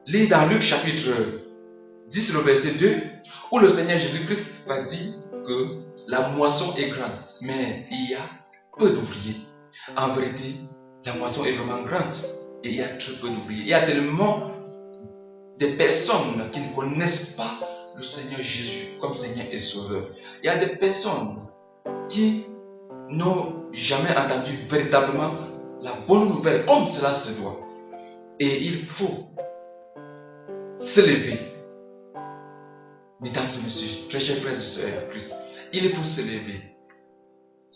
lire dans Luc chapitre 10, le verset 2, où le Seigneur Jésus-Christ va dire que la moisson est grande, mais il y a peu d'ouvriers. En vérité, la moisson est vraiment grande et il y a très peu d'ouvriers. Il y a tellement des personnes qui ne connaissent pas le Seigneur Jésus comme Seigneur et Sauveur. Il y a des personnes qui n'ont jamais entendu véritablement la bonne nouvelle comme cela se doit. Et il faut se lever. Mesdames et messieurs, très chers frères et sœurs en Christ, il faut se lever.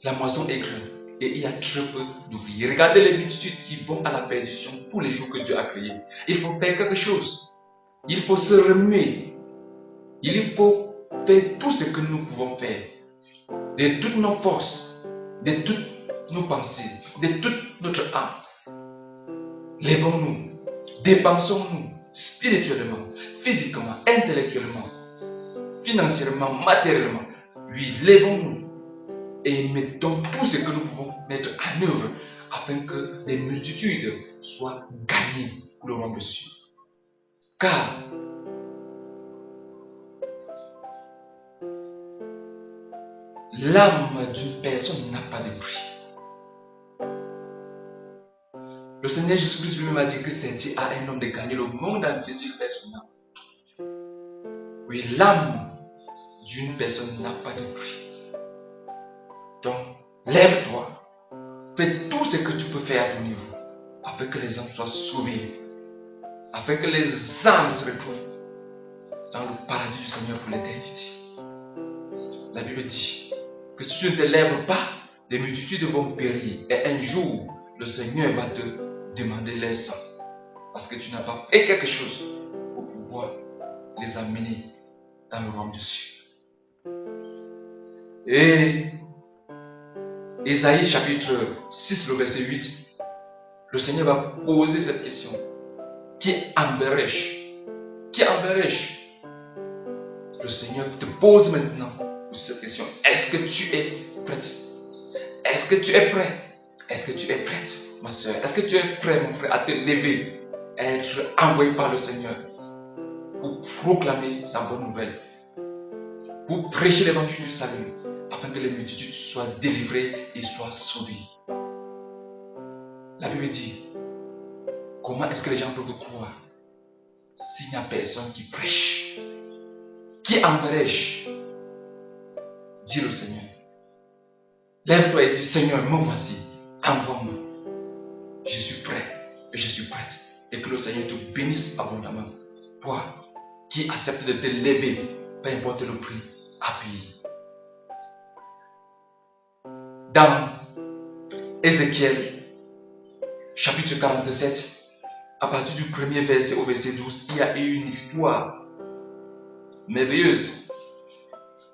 La moisson est grande et il y a très peu d'ouvriers. Regardez les multitudes qui vont à la perdition tous les jours que Dieu a créés. Il faut faire quelque chose. Il faut se remuer. Il faut faire tout ce que nous pouvons faire. De toutes nos forces, de toutes nos pensées, de toute notre âme. Lèvons-nous, dépensons-nous spirituellement, physiquement, intellectuellement, financièrement, matériellement. Oui, lèvons-nous et mettons tout ce que nous pouvons mettre en œuvre afin que des multitudes soient gagnées pour le royaume de Dieu. Car l'âme d'une personne n'a pas de prix. Le Seigneur Jésus-Christ lui-même a dit que c'est dit à un homme de gagner le monde entier s'il fait son âme. Oui, l'âme d'une personne n'a pas de prix. Donc, lève-toi. Fais tout ce que tu peux faire à ton niveau afin que les âmes soient sauvées, afin que les âmes se retrouvent dans le paradis du Seigneur pour l'éternité. La Bible dit que si tu ne te lèves pas, les multitudes vont périr et un jour, le Seigneur va te demander leur sang parce que tu n'as pas fait quelque chose pour pouvoir les amener dans le royaume de Dieu. Et Ésaïe chapitre 6, le verset 8, le Seigneur va poser cette question. Qui enverrai-je? Qui enverrai-je? Le Seigneur te pose maintenant cette question. Est-ce que tu es prête? Est-ce que tu es prêt? Est-ce que tu es prête, ma soeur? Est-ce que tu es prêt, mon frère, à te lever, à être envoyé par le Seigneur pour proclamer sa bonne nouvelle, pour prêcher l'évangile du salut, afin que les multitudes soient délivrées et soient sauvées? La Bible dit, comment est-ce que les gens peuvent croire s'il n'y a personne qui prêche? Qui enverrai-je? Dit le Seigneur. Lève-toi et dis, Seigneur, me voici, envoie-moi. Je suis prêt et je suis prête. Et que le Seigneur te bénisse abondamment. Toi qui acceptes de te lever, peu importe le prix à payer. Dans Ézéchiel, chapitre 47, à partir du premier verset au verset 12, il y a eu une histoire merveilleuse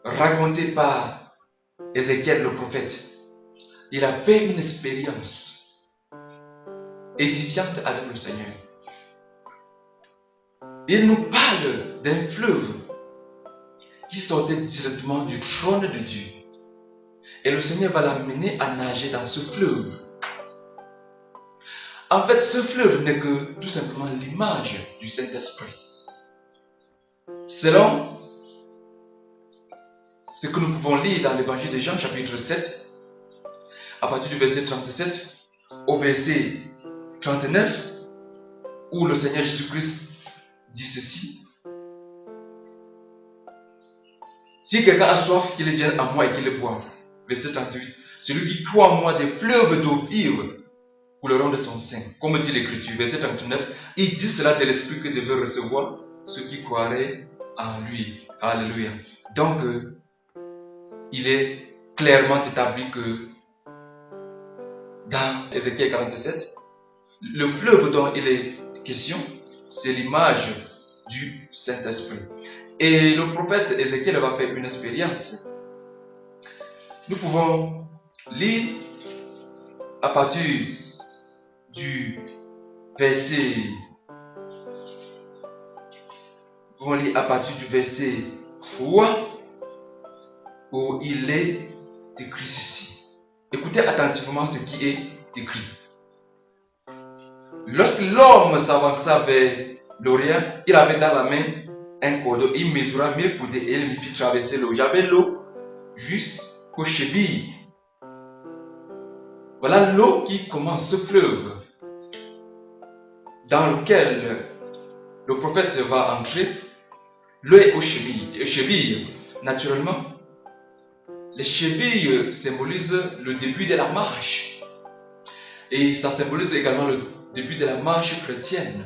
racontée par Ézéchiel le prophète. Il a fait une expérience édifiante avec le Seigneur. Il nous parle d'un fleuve qui sortait directement du trône de Dieu. Et le Seigneur va l'amener à nager dans ce fleuve. En fait, ce fleuve n'est que tout simplement l'image du Saint-Esprit. Selon ce que nous pouvons lire dans l'évangile de Jean, chapitre 7, à partir du verset 37 au verset 39, où le Seigneur Jésus-Christ dit ceci. Si quelqu'un a soif, qu'il vienne à moi et qu'il le boive. Verset 38. Celui qui croit en moi, des fleuves d'eau vive couleront de son sein. Comme dit l'Écriture, verset 39, il dit cela de l'Esprit que devait recevoir ceux qui croiraient en lui. Alléluia. Donc, il est clairement établi que dans Ézéchiel 47, le fleuve dont il est question, c'est l'image du Saint-Esprit. Et le prophète Ézéchiel va faire une expérience. Nous pouvons lire à partir du verset 3 où il est écrit ceci. Écoutez attentivement ce qui est écrit. Lorsque l'homme s'avança vers l'Orient, il avait dans la main un cordeau, il mesura 1000 coudées et il me fit traverser l'eau. J'avais l'eau jusqu'aux chevilles. Voilà l'eau qui commence ce fleuve dans lequel le prophète va entrer, l'eau est aux chevilles. Les chevilles, naturellement, les chevilles symbolisent le début de la marche. Et ça symbolise également le début de la marche chrétienne.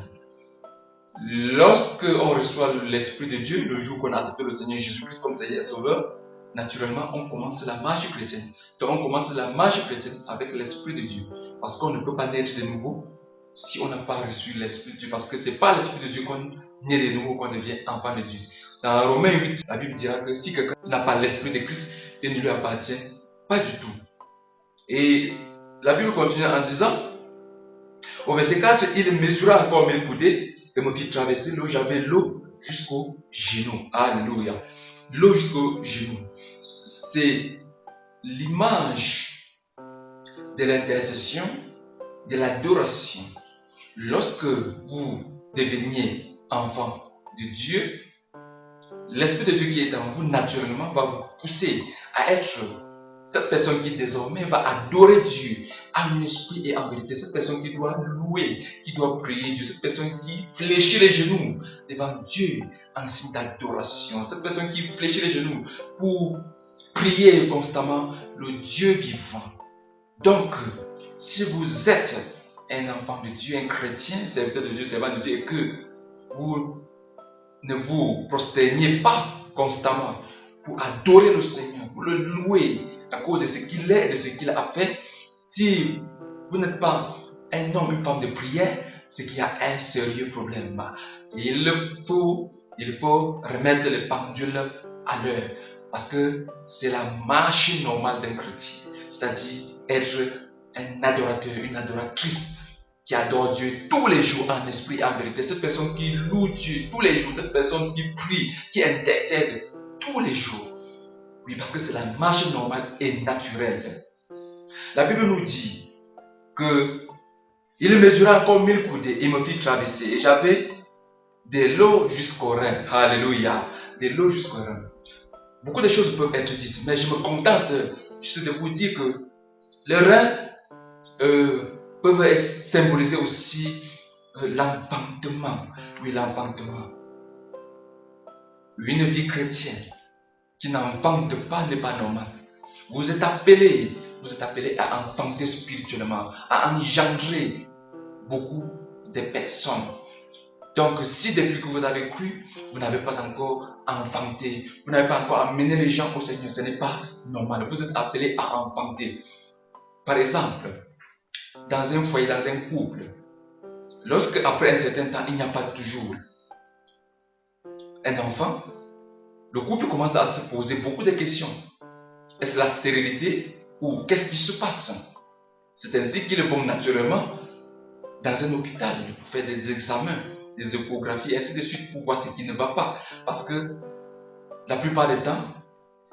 Lorsque on reçoit l'Esprit de Dieu, le jour qu'on a accepté le Seigneur Jésus-Christ comme Seigneur et Sauveur, naturellement, on commence la marche chrétienne. Donc, on commence la marche chrétienne avec l'Esprit de Dieu. Parce qu'on ne peut pas naître de nouveau si on n'a pas reçu l'Esprit de Dieu. Parce que ce n'est pas l'Esprit de Dieu qu'on naît de nouveau, qu'on devient enfant de Dieu. Dans Romains 8, la Bible dira que si quelqu'un n'a pas l'Esprit de Christ, il ne lui appartient pas du tout. Et la Bible continue en disant, au verset 4, il mesura encore mes coudées et me fit traverser l'eau. J'avais l'eau jusqu'au genou. Alléluia. L'eau jusqu'au genou. C'est l'image de l'intercession, de l'adoration. Lorsque vous deveniez enfant de Dieu, l'Esprit de Dieu qui est en vous, naturellement, va vous pousser à être cette personne qui désormais va adorer Dieu en esprit et en vérité. Cette personne qui doit louer, qui doit prier Dieu. Cette personne qui fléchit les genoux devant Dieu en signe d'adoration. Cette personne qui fléchit les genoux pour prier constamment le Dieu vivant. Donc, si vous êtes un enfant de Dieu, un chrétien, serviteur de Dieu, servant de Dieu, et que vous ne vous prosterniez pas constamment pour adorer le Seigneur, pour le louer à cause de ce qu'il est et de ce qu'il a fait, si vous n'êtes pas un homme, une femme de prière, c'est qu'il y a un sérieux problème. Il faut remettre les pendules à l'heure, parce que c'est la marche normale d'un chrétien, c'est-à-dire être un adorateur, une adoratrice qui adore Dieu tous les jours en esprit et en vérité. Cette personne qui loue Dieu tous les jours, cette personne qui prie, qui intercède tous les jours. Oui, parce que c'est la marche normale et naturelle. La Bible nous dit que il mesura encore 1000 coudées, il me fit traverser et j'avais de l'eau jusqu'au rein. Alléluia. De l'eau jusqu'au rein. Beaucoup de choses peuvent être dites, mais je me contente juste de vous dire que les reins peuvent symboliser aussi l'enfantement. Oui, l'enfantement. Une vie chrétienne qui n'enfante pas n'est pas normale. Vous êtes appelés à enfanter spirituellement, à engendrer beaucoup de personnes. Donc, si depuis que vous avez cru, vous n'avez pas encore enfanté, vous n'avez pas encore amené les gens au Seigneur, ce n'est pas normal. Vous êtes appelés à enfanter. Par exemple, dans un foyer, dans un couple, lorsque après un certain temps, il n'y a pas toujours un enfant, le couple commence à se poser beaucoup de questions. Est-ce la stérilité ou qu'est-ce qui se passe? C'est ainsi qu'ils vont naturellement dans un hôpital pour faire des examens, des échographies, ainsi de suite pour voir ce qui ne va pas. Parce que la plupart du temps,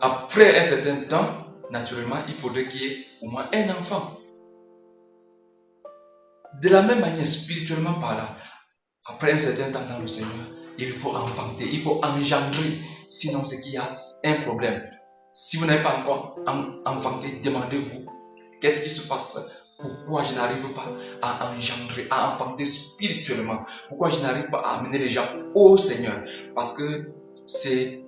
après un certain temps, naturellement, il faudrait qu'il y ait au moins un enfant. De la même manière, spirituellement parlant, après un certain temps dans le Seigneur, il faut enfanter, il faut engendrer. Sinon, c'est qu'il y a un problème. Si vous n'avez pas encore enfanté, demandez-vous, qu'est-ce qui se passe? Pourquoi je n'arrive pas à engendrer, à enfanter spirituellement? Pourquoi je n'arrive pas à amener les gens au Seigneur? Parce que c'est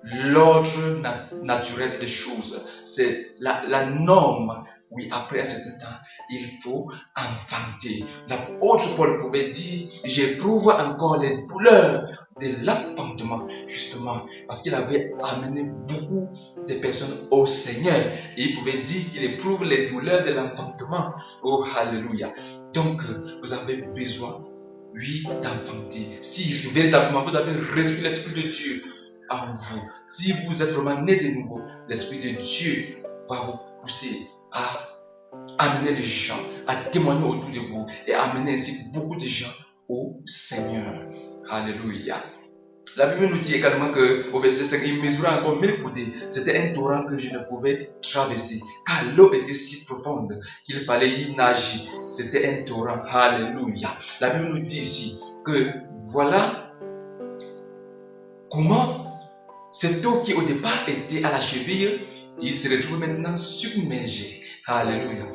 l'ordre naturel des choses. C'est la norme. Oui, après un certain temps, il faut enfanter. L'apôtre Paul pouvait dire, j'éprouve encore les douleurs de l'enfantement, justement, parce qu'il avait amené beaucoup de personnes au Seigneur. Et il pouvait dire qu'il éprouve les douleurs de l'enfantement. Oh, alléluia. Donc, vous avez besoin, oui, d'enfanter. Si véritablement vous avez reçu l'Esprit de Dieu en vous, si vous êtes vraiment né de nouveau, l'Esprit de Dieu va vous pousser à amener les gens, à témoigner autour de vous et amener ainsi beaucoup de gens au Seigneur. Alléluia. La Bible nous dit également qu'au verset 5, il mesura encore 1000 coudées. C'était un torrent que je ne pouvais traverser, car l'eau était si profonde qu'il fallait y nager. C'était un torrent. Alléluia. La Bible nous dit ici que voilà comment cette eau qui au départ était à la cheville, il se retrouve maintenant submergé. Alléluia.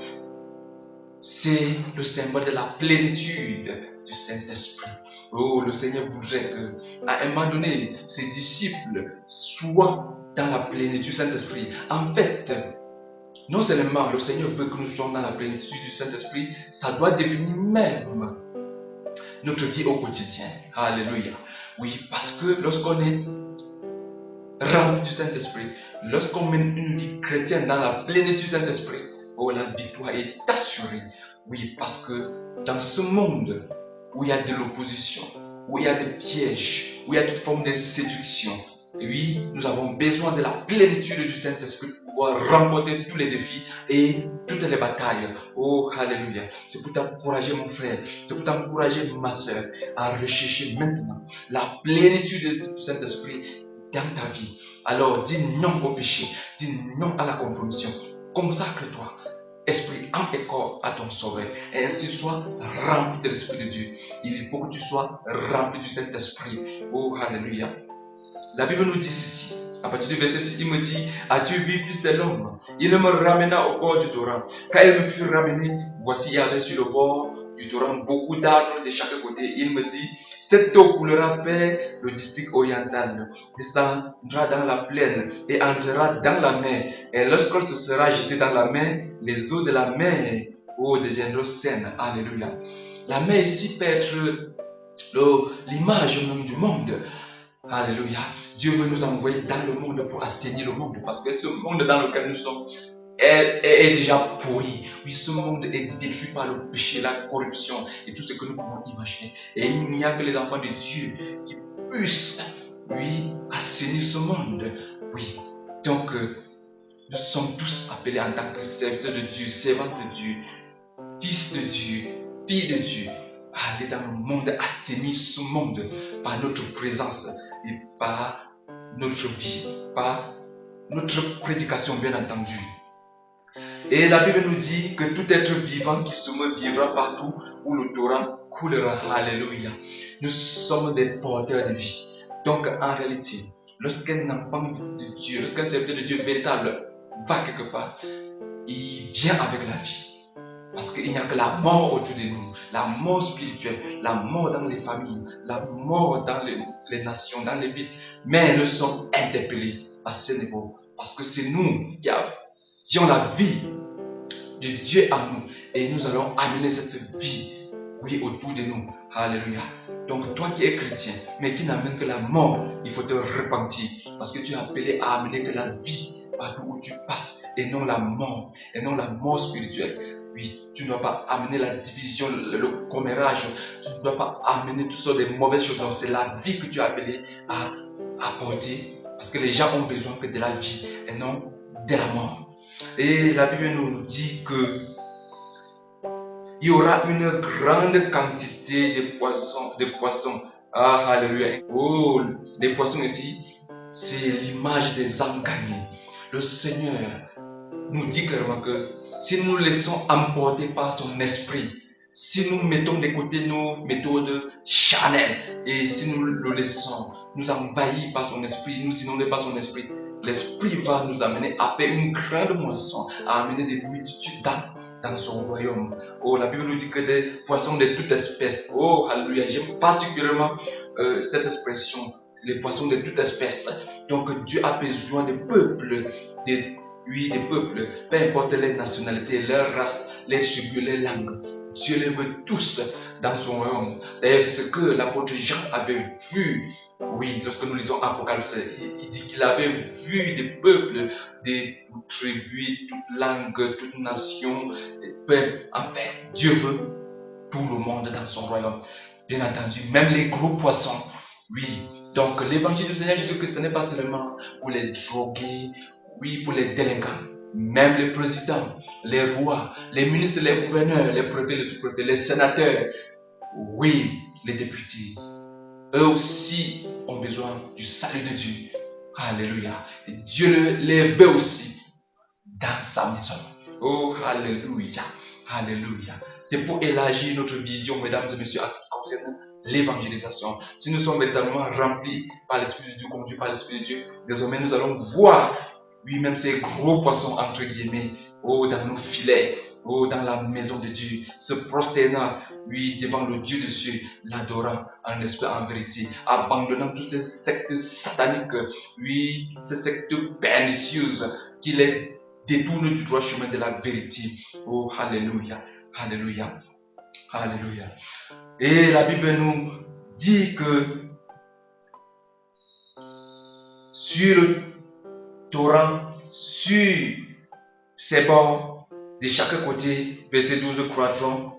c'est le symbole de la plénitude du Saint-Esprit. Oh, le Seigneur voudrait qu'à un moment donné, ses disciples soient dans la plénitude du Saint-Esprit. En fait, non seulement le Seigneur veut que nous soyons dans la plénitude du Saint-Esprit, ça doit devenir même notre vie au quotidien. Alléluia. Oui, parce que lorsqu'on est rempli du Saint-Esprit, lorsqu'on mène une vie chrétienne dans la plénitude du Saint-Esprit, oh, la victoire est assurée. Oui, parce que dans ce monde où il y a de l'opposition, où il y a des pièges, où il y a toute forme de séduction, oui, nous avons besoin de la plénitude du Saint-Esprit pour pouvoir remporter tous les défis et toutes les batailles. Oh, alléluia. C'est pour t'encourager, mon frère, c'est pour t'encourager, ma soeur, à rechercher maintenant la plénitude du Saint-Esprit dans ta vie. Alors, dis non au péché, dis non à la compromission. Consacre-toi, esprit, âme et corps, à ton Sauveur. Et ainsi sois rempli de l'Esprit de Dieu. Il faut que tu sois rempli du Saint-Esprit. Oh, alléluia. La Bible nous dit ceci. À partir du verset 6, il me dit: Adieu, vive fils de l'homme. Il me ramena au bord du torrent. Quand il me fut ramené, voici, il y avait sur le bord du torrent beaucoup d'arbres de chaque côté. Il me dit: Cette eau coulera vers le district oriental, descendra dans la plaine et entrera dans la mer. Et lorsqu'elle se sera jetée dans la mer, les eaux de la mer deviendront saines. Alléluia. La mer ici peut être l'image même du monde. Alléluia. Dieu veut nous envoyer dans le monde pour assainir le monde, parce que ce monde dans lequel nous sommes est déjà pourri. Oui, ce monde est détruit par le péché, la corruption et tout ce que nous pouvons imaginer. Et il n'y a que les enfants de Dieu qui puissent, oui, assainir ce monde. Oui. Donc, nous sommes tous appelés en tant que serviteurs de Dieu, servantes de Dieu, fils de Dieu, filles de Dieu, à aller dans le monde, assainir ce monde par notre présence et par notre vie, par notre prédication, bien entendu. Et la Bible nous dit que tout être vivant qui se meut vivra partout où le torrent coulera. Alléluia. Nous sommes des porteurs de vie. Donc, en réalité, lorsqu'un enfant de Dieu, lorsqu'un serviteur de Dieu véritable va quelque part, il vient avec la vie. Parce qu'il n'y a que la mort autour de nous, la mort spirituelle, la mort dans les familles, la mort dans les nations, dans les villes. Mais nous sommes interpellés à ce niveau. Parce que c'est nous qui avons la vie de Dieu en nous. Et nous allons amener cette vie, oui, autour de nous. Alléluia. Donc toi qui es chrétien, mais qui n'amène que la mort, il faut te repentir. Parce que tu es appelé à amener que la vie partout où tu passes. Et non la mort spirituelle. Oui, tu ne dois pas amener la division, le commérage, tu ne dois pas amener toutes sortes de mauvaises choses. Donc c'est la vie que tu es appelé à apporter. Parce que les gens ont besoin que de la vie et non de la mort. Et la Bible nous dit que il y aura une grande quantité de poissons. Ah, alléluia. Oh, les poissons ici, c'est l'image des âmes gagnées. Le Seigneur nous dit clairement que si nous laissons emporter par son esprit, si nous mettons de côté nos méthodes charnelles et si nous le laissons nous envahir par son esprit, nous inonder par son esprit, l'esprit va nous amener à faire une grande moisson, à amener des multitudes d'âmes dans son royaume. Oh, la Bible nous dit que des poissons de toute espèce. Oh, alléluia. J'aime particulièrement cette expression, les poissons de toute espèce. Donc Dieu a besoin des peuples, des peuples, peu importe les nationalités, leur race, les tribus, les langues. Dieu les veut tous dans son royaume. D'ailleurs, c'est ce que l'apôtre Jean avait vu. Oui, lorsque nous lisons Apocalypse, il dit qu'il avait vu des peuples, des tribus, toutes langues, toutes nations. En fait, Dieu veut tout le monde dans son royaume. Bien entendu, même les gros poissons. Oui, donc l'évangile du Seigneur Jésus-Christ, ce n'est pas seulement pour les drogués, oui, pour les délinquants. Même les présidents, les rois, les ministres, les gouverneurs, les préfets, les sous-préfets, les sénateurs, oui, les députés, eux aussi ont besoin du salut de Dieu. Alléluia. Et Dieu les veut aussi dans sa maison. Oh, alléluia. Alléluia. C'est pour élargir notre vision, mesdames et messieurs, en ce qui concerne l'évangélisation. Si nous sommes véritablement remplis par l'Esprit de Dieu, conduits par l'Esprit de Dieu, désormais nous allons voir, oui, même ces gros poissons, entre guillemets, dans nos filets. oh, dans la maison de Dieu, se prosterna, oui, devant le Dieu de cieux, l'adorant en esprit, en vérité, abandonnant toutes ces sectes sataniques, oui, ces sectes pernicieuses qui les détournent du droit chemin de la vérité. Oh, alléluia, alléluia, alléluia. Et la Bible nous dit que sur le torrent, sur ses bords, de chaque côté, verset 12, croîtront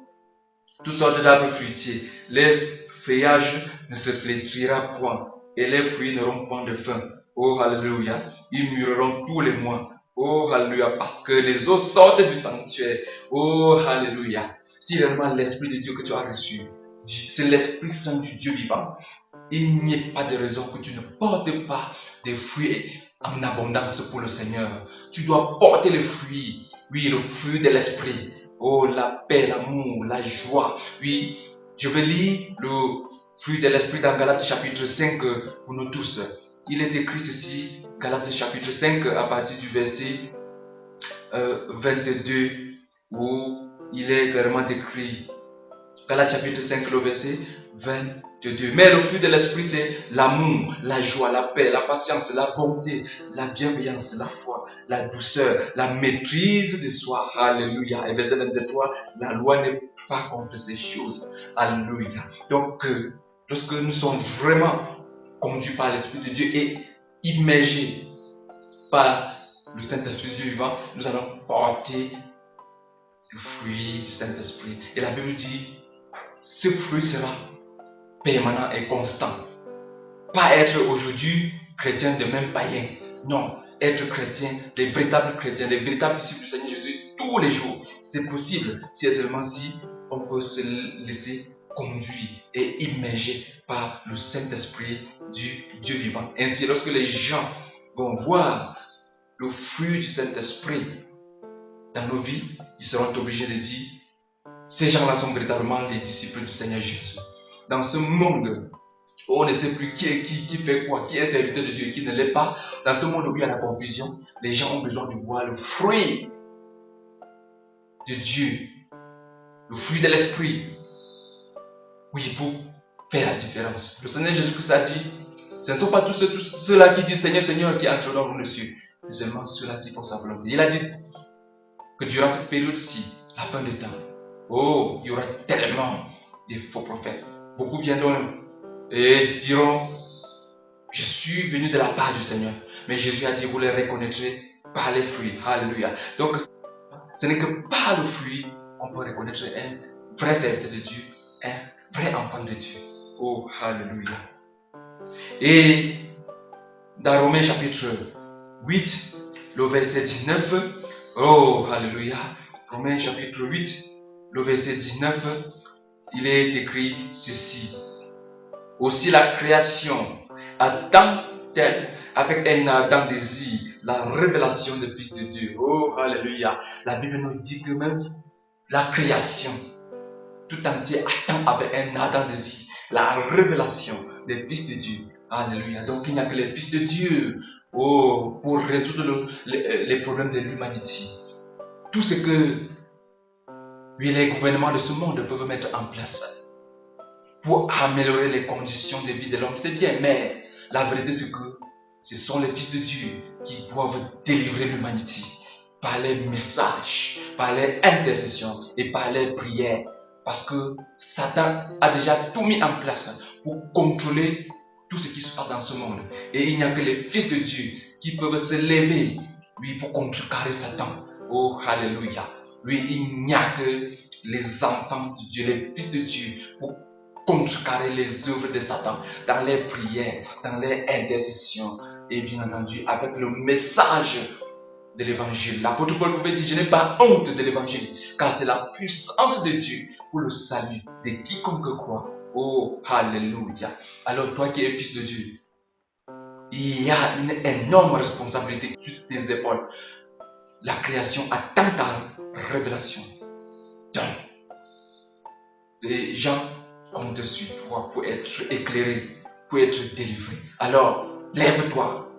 toutes sortes d'arbres fruitiers. Les feuillages ne se flétrira point, et les fruits n'auront point de fin. Oh, alléluia. Ils mûriront tous les mois. Oh, alléluia. Parce que les eaux sortent du sanctuaire. Oh, alléluia. Si réellement l'Esprit de Dieu que tu as reçu, c'est l'Esprit Saint du Dieu vivant, il n'y a pas de raison que tu ne portes pas des fruits en abondance pour le Seigneur. Tu dois porter le fruit, oui, le fruit de l'Esprit. Oh, la paix, l'amour, la joie. Oui, je vais lire le fruit de l'Esprit dans Galates chapitre 5 pour nous tous. Il est écrit ceci, Galates chapitre 5 à partir du verset 22, où il est clairement écrit. Galates chapitre 5, le verset 22. Mais le fruit de l'esprit, c'est l'amour, la joie, la paix, la patience, la bonté, la bienveillance, la foi, la douceur, la maîtrise de soi. Alléluia. Et verset 23, la loi n'est pas contre ces choses. Alléluia. Donc, lorsque nous sommes vraiment conduits par l'Esprit de Dieu et immergés par le Saint-Esprit de Dieu vivant, nous allons porter le fruit du Saint-Esprit. Et la Bible dit, ce fruit sera permanent et constant. Pas être aujourd'hui chrétien de même païen. Non, être chrétien, les véritables chrétiens, les véritables disciples du Seigneur Jésus tous les jours. C'est possible si et seulement si on peut se laisser conduire et immerger par le Saint-Esprit du Dieu vivant. Ainsi, lorsque les gens vont voir le fruit du Saint-Esprit dans nos vies, ils seront obligés de dire, ces gens-là sont véritablement les disciples du Seigneur Jésus. Dans ce monde où on ne sait plus qui est qui fait quoi, qui est serviteur de Dieu et qui ne l'est pas, dans ce monde où il y a la confusion, les gens ont besoin de voir le fruit de Dieu, le fruit de l'Esprit. Oui, pour faire la différence. Le Seigneur Jésus-Christ a dit, ce ne sont pas tous ceux-là qui disent Seigneur, Seigneur, qui entrent dans le ciel, mais seulement ceux-là qui font sa volonté. Il a dit que durant cette période-ci, la fin des temps, oh, il y aura tellement de faux prophètes. Beaucoup viendront et diront, je suis venu de la part du Seigneur. Mais Jésus a dit, vous les reconnaîtrez par les fruits. Alléluia. Donc, ce n'est que par le fruit qu'on peut reconnaître un vrai serviteur de Dieu, un vrai enfant de Dieu. Oh, alléluia. Et dans Romains chapitre 8, le verset 19, oh, alléluia. Romains chapitre 8, le verset 19, il est écrit ceci. Aussi la création attend-elle avec un ardent désir la révélation des fils de Dieu. Oh, alléluia. La Bible nous dit que même la création tout entière attend avec un ardent désir la révélation des fils de Dieu. Alléluia. Donc il n'y a que les fils de Dieu pour résoudre les problèmes de l'humanité. Tout ce que les gouvernements de ce monde peuvent mettre en place pour améliorer les conditions de vie de l'homme, c'est bien, mais la vérité c'est que ce sont les fils de Dieu qui doivent délivrer l'humanité par les messages, par les intercessions et par les prières. Parce que Satan a déjà tout mis en place pour contrôler tout ce qui se passe dans ce monde. Et il n'y a que les fils de Dieu qui peuvent se lever, oui, pour contrecarrer Satan. Oh, alléluia. Oui, il n'y a que les enfants de Dieu, les fils de Dieu, pour contrecarrer les œuvres de Satan dans les prières, dans les intercessions et bien entendu avec le message de l'évangile. L'apôtre Paul pouvait dire, je n'ai pas honte de l'évangile car c'est la puissance de Dieu pour le salut de quiconque croit. Oh, alléluia. Alors toi qui es fils de Dieu, il y a une énorme responsabilité sur tes épaules. La création attend ta révélation. Donc, les gens comptent sur toi pour être éclairé, pour être délivré. Alors, lève-toi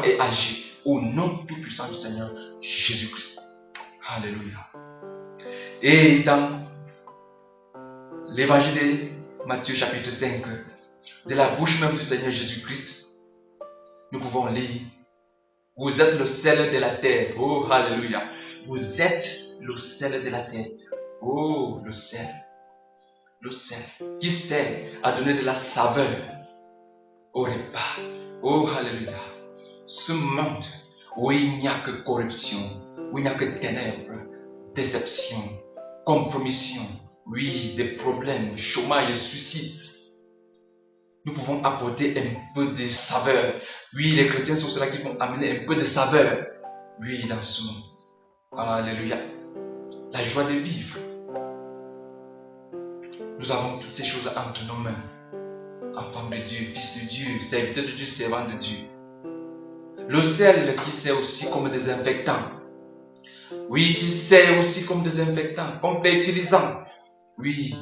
et agis au nom tout puissant du Seigneur Jésus-Christ. Alléluia. Et dans l'évangile de Matthieu chapitre 5, de la bouche même du Seigneur Jésus-Christ, nous pouvons lire: vous êtes le sel de la terre. Oh, alléluia. Vous êtes le sel de la terre. Oh, le sel. Le sel qui sert à donner de la saveur au repas. Oh, alléluia. Ce monde où il n'y a que corruption, où il n'y a que ténèbres, déception, compromission, oui, des problèmes, chômage, suicide. Nous pouvons apporter un peu de saveur. Oui, les chrétiens sont ceux-là qui vont amener un peu de saveur. Oui, dans ce monde. Alléluia. La joie de vivre. Nous avons toutes ces choses entre nos mains. Enfants de Dieu, fils de Dieu, serviteurs de Dieu, servants de Dieu. Le sel qui sert aussi comme désinfectant. Oui, qui sert aussi comme désinfectant, comme fertilisant. Oui,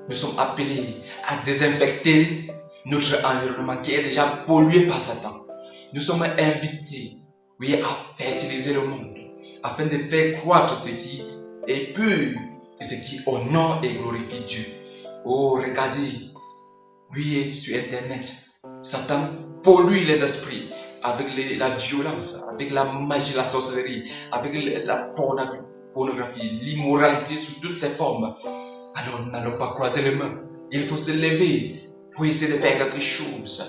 nous sommes appelés à désinfecter notre environnement qui est déjà pollué par Satan. Nous sommes invités, oui, à fertiliser le monde, afin de faire croître ce qui est pur et ce qui honore et glorifie Dieu. Oh, regardez, oui, sur Internet, Satan pollue les esprits avec la violence, avec la magie, la sorcellerie, avec la pornographie, l'immoralité sous toutes ses formes. Alors nous n'allons pas croiser les mains. Il faut se lever pour essayer de faire quelque chose.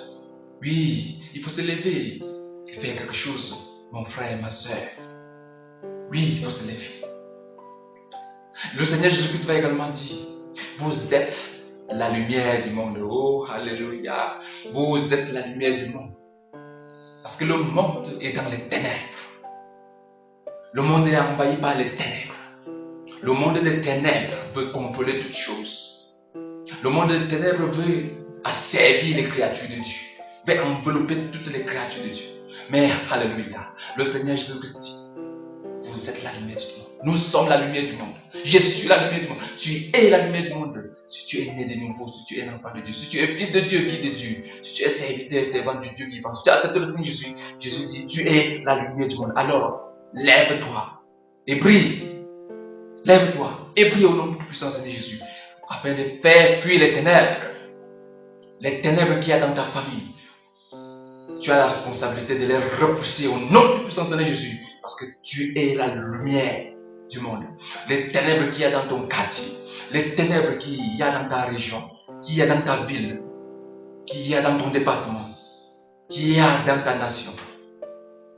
Oui, il faut se lever et faire quelque chose, mon frère et ma soeur. Oui, il faut se lever. Le Seigneur Jésus-Christ va également dire: vous êtes la lumière du monde. Oh, alléluia. Vous êtes la lumière du monde. Parce que le monde est dans les ténèbres. Le monde est envahi par les ténèbres. Le monde des ténèbres veut contrôler toutes choses. Le monde des ténèbres veut asservir les créatures de Dieu, veut envelopper toutes les créatures de Dieu. Mais, alléluia, le Seigneur Jésus-Christ dit: vous êtes la lumière du monde. Nous sommes la lumière du monde. Je suis la lumière du monde. Tu es la lumière du monde. Si tu es né de nouveau, si tu es un enfant de Dieu, si tu es fils de Dieu, fille de Dieu, si tu es serviteur, servant du Dieu vivant, si tu as accepté le Seigneur Jésus dit: tu es la lumière du monde. Alors, lève-toi et brille. Lève-toi et prie au nom du tout-puissant Seigneur Jésus, afin de faire fuir les ténèbres qu'il y a dans ta famille. Tu as la responsabilité de les repousser au nom du tout-puissant Seigneur Jésus, parce que tu es la lumière du monde. Les ténèbres qu'il y a dans ton quartier, les ténèbres qu'il y a dans ta région, qu'il y a dans ta ville, qu'il y a dans ton département, qu'il y a dans ta nation,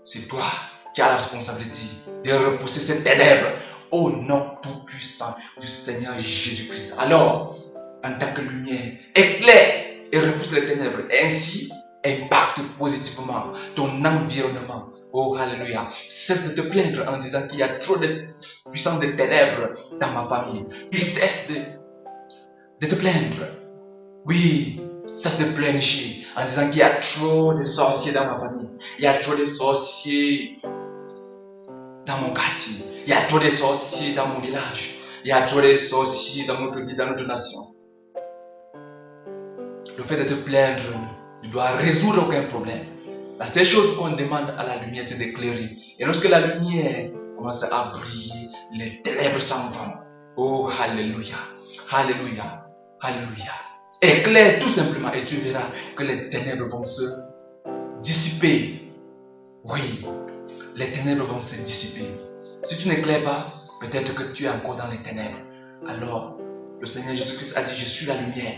c'est toi qui as la responsabilité de repousser ces ténèbres au nom tout-puissant du Seigneur Jésus-Christ. Alors, en tant que lumière, éclaire et repousse les ténèbres. Et ainsi, impacte positivement ton environnement. Oh, alléluia. Cesse de te plaindre en disant qu'il y a trop de puissance de ténèbres dans ma famille. Puis cesse de te plaindre. Oui, cesse de pleurnicher en disant qu'il y a trop de sorciers dans ma famille. Il y a trop de sorciers dans mon quartier. Il y a trop de sorciers dans mon village. Il y a trop de sorciers dans notre vie, dans notre nation. Le fait de te plaindre ne doit résoudre aucun problème. La seule chose qu'on demande à la lumière, c'est d'éclairer. Et lorsque la lumière commence à briller, les ténèbres s'en vont. Oh, alléluia, alléluia, alléluia. Éclaire tout simplement et tu verras que les ténèbres vont se dissiper. Oui, les ténèbres vont se dissiper. Si tu n'éclaires pas, peut-être que tu es encore dans les ténèbres. Alors, le Seigneur Jésus-Christ a dit: je suis la lumière.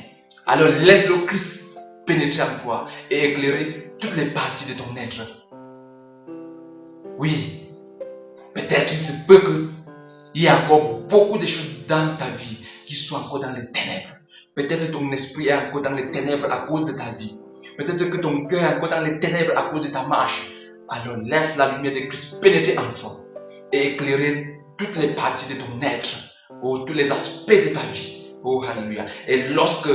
Alors laisse le Christ pénétrer en toi et éclairer toutes les parties de ton être. Oui, peut-être il se peut qu'il y ait encore beaucoup de choses dans ta vie qui sont encore dans les ténèbres. Peut-être que ton esprit est encore dans les ténèbres à cause de ta vie. Peut-être que ton cœur est encore dans les ténèbres à cause de ta marche. Alors laisse la lumière de Christ pénétrer en toi et éclairer toutes les parties de ton être, tous les aspects de ta vie. Oh, alléluia. Et lorsque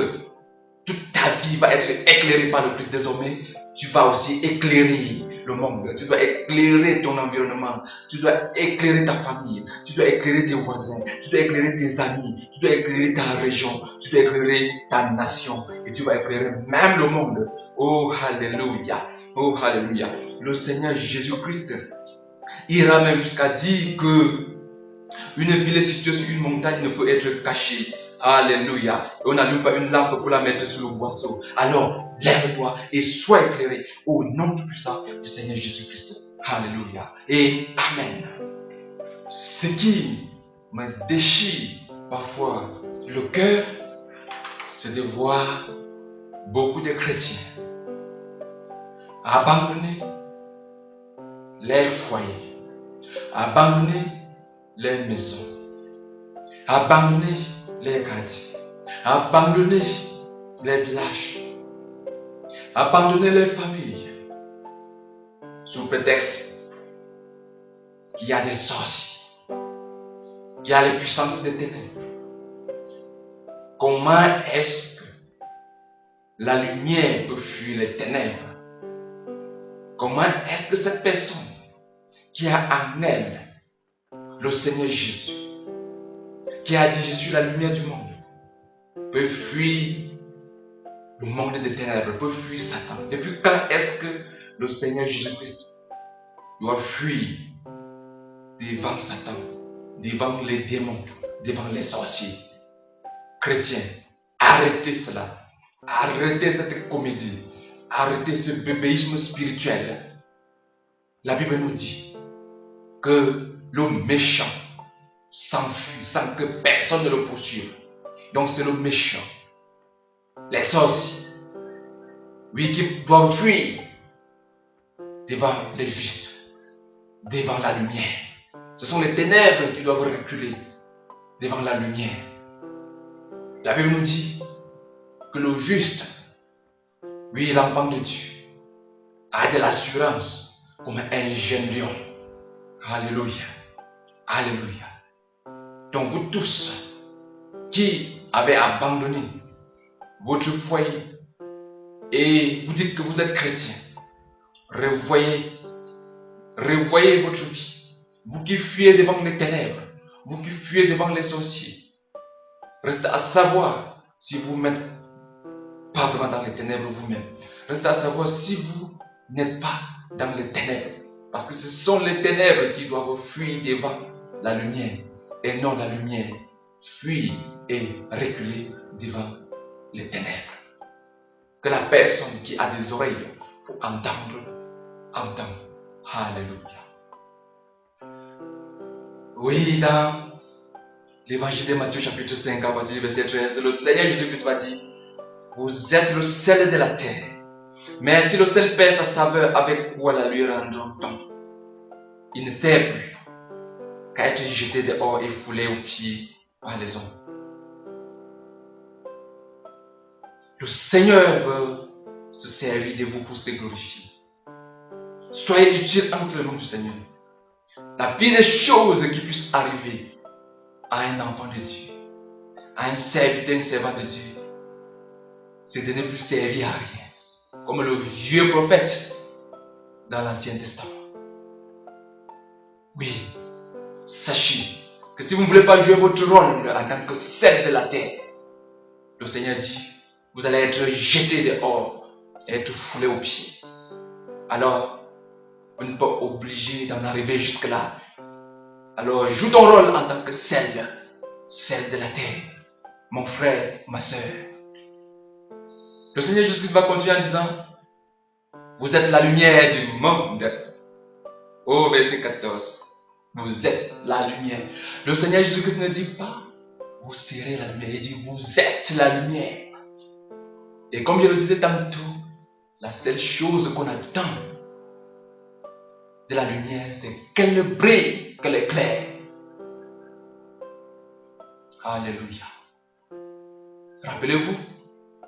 toute ta vie va être éclairée par le Christ, désormais, tu vas aussi éclairer le monde. Tu dois éclairer ton environnement. Tu dois éclairer ta famille. Tu dois éclairer tes voisins. Tu dois éclairer tes amis. Tu dois éclairer ta région. Tu dois éclairer ta nation. Et tu vas éclairer même le monde. Oh, alléluia. Oh, alléluia. Le Seigneur Jésus-Christ ira même jusqu'à dire que Une ville située sur une montagne ne peut être cachée. Alléluia. Et on n'allume pas une lampe pour la mettre sous le boisseau. Alors, lève-toi et sois éclairé au nom tout puissant du Seigneur Jésus-Christ. Alléluia. Et Amen. Ce qui me déchire parfois le cœur, c'est de voir beaucoup de chrétiens abandonner les foyers, abandonner les maisons, abandonner les quartiers, abandonner les villages, abandonner les familles, sous prétexte qu'il y a des sorciers, qu'il y a les puissances des ténèbres. Comment est-ce que la lumière peut fuir les ténèbres? Comment est-ce que cette personne qui a en elle le Seigneur Jésus, qui a dit je suis la lumière du monde, peut fuir le monde des ténèbres, peut fuir Satan? Depuis quand est-ce que le Seigneur Jésus-Christ doit fuir devant Satan, devant les démons, devant les sorciers? Chrétiens, arrêtez cela. Arrêtez cette comédie. Arrêtez ce bébéisme spirituel. La Bible nous dit que le méchant s'enfuit sans que personne ne le poursuive. Donc c'est le méchant, les sorciers, oui, qui doivent fuir devant les justes, devant la lumière. Ce sont les ténèbres qui doivent reculer devant la lumière. La Bible nous dit que le juste, oui, l'enfant de Dieu, a de l'assurance comme un jeune lion. Alléluia. Alléluia. Donc vous tous qui avez abandonné votre foyer et vous dites que vous êtes chrétien, revoyez votre vie. Vous qui fuyez devant les ténèbres, vous qui fuyez devant les sorciers, restez à savoir si vous n'êtes pas vraiment dans les ténèbres vous-même. Restez à savoir si vous n'êtes pas dans les ténèbres. Parce que ce sont les ténèbres qui doivent fuir devant la lumière. Et non la lumière fuir et reculer devant les ténèbres. Que la personne qui a des oreilles pour entendre, entende. Alléluia. Oui, dans l'évangile de Matthieu chapitre 5, à partir du verset 13, le Seigneur Jésus-Christ va dire: vous êtes le sel de la terre. Mais si le sel perd sa saveur, avec quoi la lui rendra-t-on? Il ne sert plus qu'à être jeté dehors et foulé aux pieds par les hommes. Le Seigneur veut se servir de vous pour se glorifier. Soyez utiles entre le nom du Seigneur. La pire des choses qui puissent arriver à un enfant de Dieu, à un serviteur, un servant de Dieu, c'est de ne plus servir à rien. Comme le vieux prophète dans l'Ancien Testament. Oui, sachez que si vous ne voulez pas jouer votre rôle en tant que sel de la terre, le Seigneur dit, vous allez être jeté dehors et être foulé aux pieds. Alors, vous n'êtes pas obligé d'en arriver jusque-là. Alors, joue ton rôle en tant que sel de la terre, mon frère, ma soeur. Le Seigneur Jésus-Christ va continuer en disant, vous êtes la lumière du monde. Au verset 14, vous êtes la lumière. Le Seigneur Jésus-Christ ne dit pas, vous serez la lumière, il dit, vous êtes la lumière. Et comme je le disais tantôt, la seule chose qu'on attend de la lumière, c'est qu'elle brille, qu'elle éclaire. Alléluia. Rappelez-vous,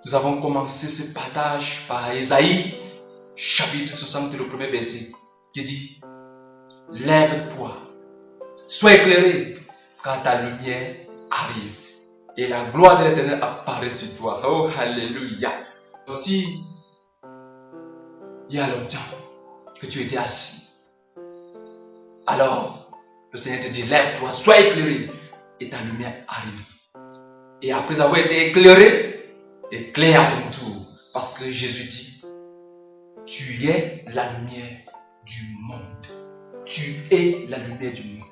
nous avons commencé ce partage par Ésaïe, chapitre 60, le premier verset, qui dit, lève-toi, sois éclairé, car ta lumière arrive, et la gloire de l'Éternel apparaît sur toi. Oh, alléluia. Si il y a longtemps que tu étais assis, alors le Seigneur te dit, lève-toi, sois éclairé, et ta lumière arrive. Et après avoir été éclairé, éclaire à ton tour, parce que Jésus dit, tu es la lumière du monde. Tu es la lumière du monde.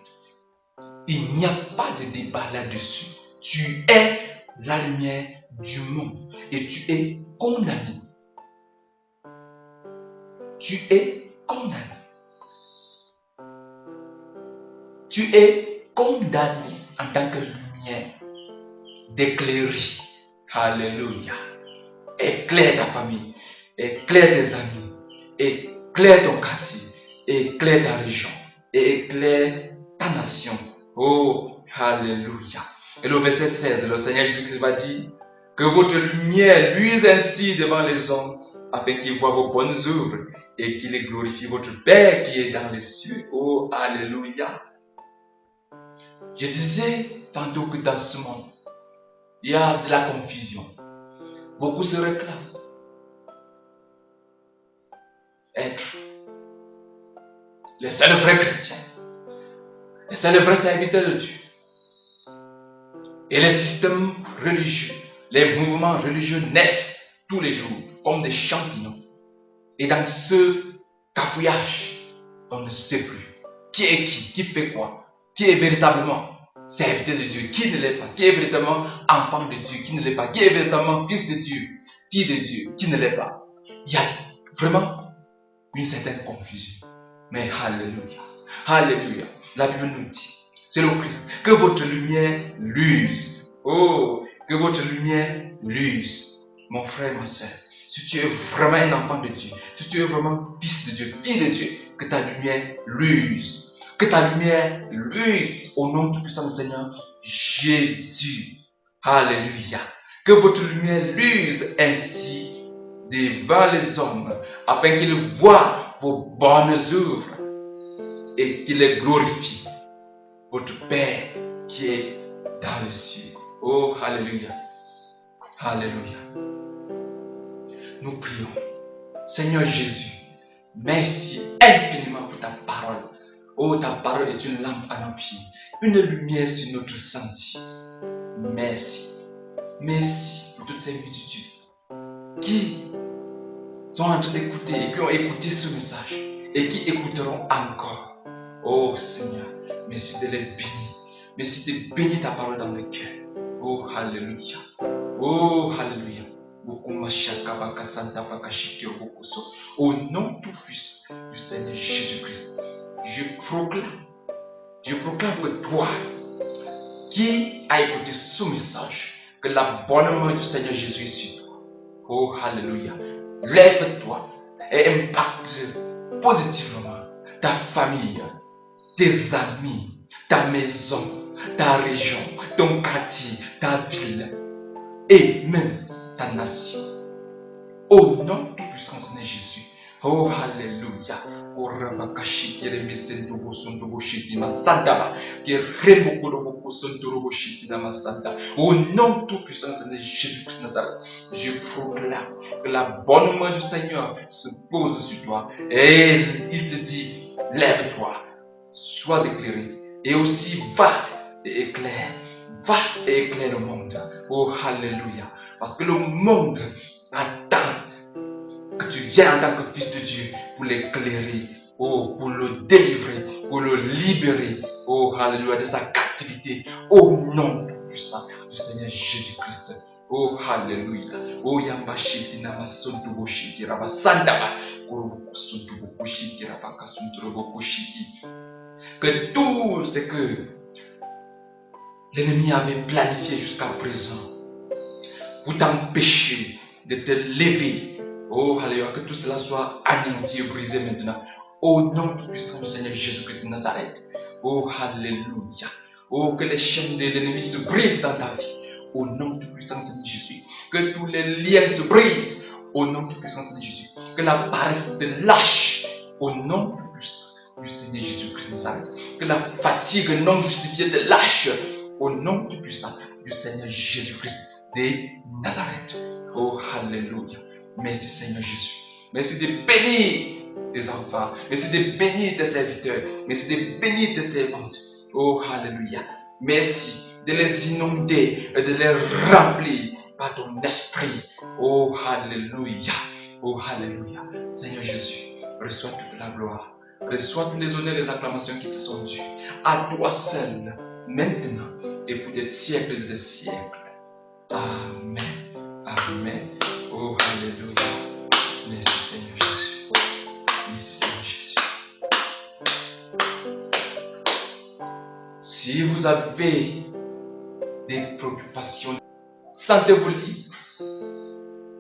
Il n'y a pas de débat là-dessus. Tu es la lumière du monde et tu es condamné. Tu es condamné. Tu es condamné en tant que lumière d'éclairer. Alléluia. Éclaire ta famille, éclaire tes amis, éclaire ton quartier, éclaire ta région, et éclaire ta nation. Oh, alléluia. Et le verset 16, le Seigneur Jésus-Christ va dire que votre lumière luise ainsi devant les hommes, afin qu'ils voient vos bonnes œuvres et qu'ils glorifient votre Père qui est dans les cieux. Oh, alléluia. Je disais tantôt que dans ce monde, il y a de la confusion. Beaucoup se réclament être les seuls vrais chrétiens, les seuls vrais serviteurs de Dieu. Et les systèmes religieux, les mouvements religieux naissent tous les jours comme des champignons. Et dans ce cafouillage, on ne sait plus qui est qui fait quoi, qui est véritablement serviteur de Dieu, qui ne l'est pas, qui est véritablement enfant de Dieu, qui ne l'est pas, qui est véritablement fils de Dieu, qui ne l'est pas. Il y a vraiment une certaine confusion. Mais alléluia, alléluia, la Bible nous dit, c'est le Christ, que votre lumière luise. Oh, que votre lumière luise. Mon frère, ma soeur, si tu es vraiment un enfant de Dieu, si tu es vraiment fils de Dieu, fille de Dieu, que ta lumière luise. Que ta lumière luise au nom du puissant du Seigneur Jésus. Alléluia. Que votre lumière luise ainsi devant les hommes, afin qu'ils voient vos bonnes œuvres et qu'ils les glorifient. Votre Père qui est dans les cieux. Oh, alléluia. Alléluia. Nous prions. Seigneur Jésus, merci infiniment pour ta parole. Oh, ta parole est une lampe à nos pieds, une lumière sur notre sentier. Merci. Merci pour toutes ces multitudes qui sont en train d'écouter et qui ont écouté ce message et qui écouteront encore. Oh Seigneur, merci de les bénir. Merci de bénir ta parole dans le cœur. Oh, alléluia. Oh, alléluia. Au nom tout puissant du Seigneur Jésus-Christ, je proclame que toi, qui as écouté ce message, que la bonne main du Seigneur Jésus est sur toi. Oh, alléluia. Lève-toi et impacte positivement ta famille, tes amis, ta maison, ta région, ton quartier, ta ville et même ta nation. Au nom tout puissant de Jésus. Oh, alléluia. Oh, Rabakashi, qui est mesendo bosondo boshiti masanda, qui est remoko bosondo boshiti namasanda. Au nom tout puissant de Jésus-Christ Nazareth, je proclame que la bonne main du Seigneur se pose sur toi et il te dit, lève-toi, sois éclairé et aussi va et éclaire le monde. Oh, alléluia. Parce que le monde attend que tu viennes en tant que fils de Dieu pour l'éclairer, oh, pour le délivrer, pour le libérer, oh, alléluia, de sa captivité, au nom puissant du Seigneur Jésus-Christ. Oh, alléluia. Oh, Yambashiti Namasuntu Boshiti Rabasandaba. Que tout ce que l'ennemi avait planifié jusqu'à présent pour t'empêcher de te lever, oh alléluia, que tout cela soit anéanti et brisé maintenant. Au nom tout puissant du Seigneur Jésus-Christ de Nazareth. Oh alléluia. Oh, que les chaînes de l'ennemi se brisent dans ta vie. Au nom tout puissant du Seigneur Jésus. Que tous les liens se brisent. Au nom tout puissant du Seigneur Jésus. Que la paresse te lâche. Au nom tout puissant du Seigneur Jésus-Christ de Nazareth. Que la fatigue non justifiée te lâche. Au nom tout puissant du Seigneur Jésus-Christ de Nazareth. Oh, alléluia. Merci Seigneur Jésus. Merci de bénir tes enfants. Merci de bénir tes serviteurs. Merci de bénir tes servantes. Oh, alléluia. Merci de les inonder et de les remplir par ton esprit. Oh, alléluia. Oh, alléluia. Seigneur Jésus, reçois toute la gloire. Reçois tous les honneurs et les acclamations qui te sont dues. À toi seul, maintenant et pour des siècles et des siècles. Amen. Amen. Oh, alléluia. Merci Seigneur Jésus. Merci Seigneur Jésus. Si vous avez des préoccupations, sentez-vous libre.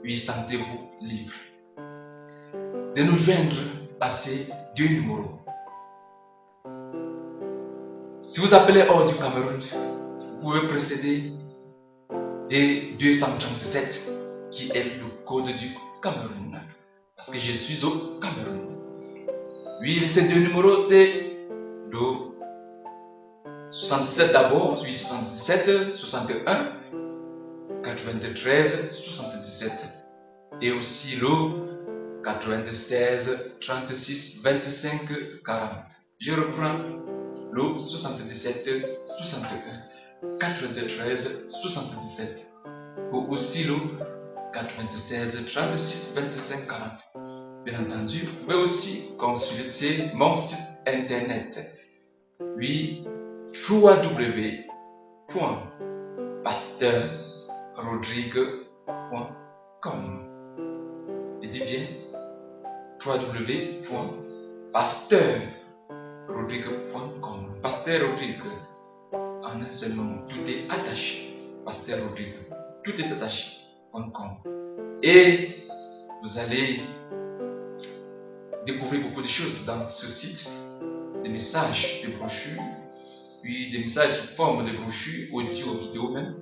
Oui, sentez-vous libre de nous joindre à ces deux numéros. Si vous appelez hors du Cameroun, vous pouvez procéder des 237 qui est le code du Cameroun. Parce que je suis au Cameroun. Oui, ces deux numéros, c'est le 67 d'abord, oui, 77, 61, 93, 77. Et aussi le 96, 36, 25, 40. Je reprends le 77, 61, 93, 77. Ou aussi le 96, 36, 25, 40. Bien entendu, vous pouvez aussi consulter mon site internet. Oui, www.pasteur-rodrigue.com. Je dis bien www.pasteur-rodrigue.com. Pasteur Rodrigue, en un seul nom, tout est attaché. Pasteur Rodrigue, tout est attaché.com. Et vous allez découvrir beaucoup de choses dans ce site, des messages, des brochures, puis des messages sous forme de brochures, audio, vidéo même,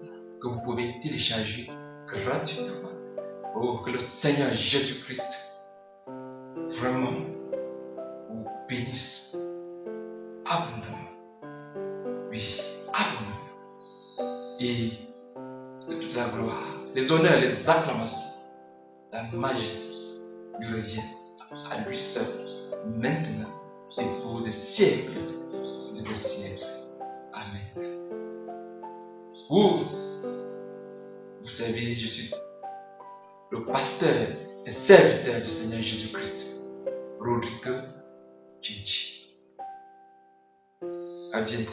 que vous pouvez télécharger gratuitement. Oh, que le Seigneur Jésus-Christ vraiment vous bénisse abondamment. Oui, abondamment. Et de toute la gloire, les honneurs, les acclamations, la majesté lui revient à lui seul, maintenant et pour des siècles et des siècles. Amen. Vous savez, je suis le pasteur et serviteur du Seigneur Jésus-Christ, Rodrigue Djindji. À bientôt.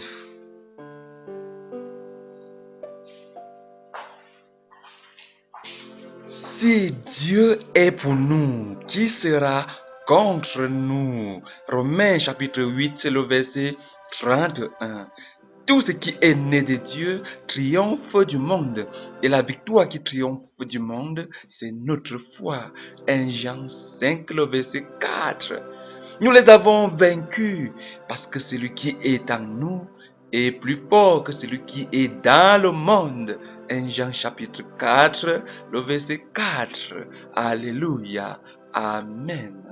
Si Dieu est pour nous, qui sera contre nous? Romains chapitre 8, c'est le verset 31. Tout ce qui est né de Dieu triomphe du monde. Et la victoire qui triomphe du monde, c'est notre foi. 1 Jean 5, le verset 4. Nous les avons vaincus parce que celui qui est en nous est plus fort que celui qui est dans le monde. 1 Jean chapitre 4, le verset 4. Alléluia. Amen.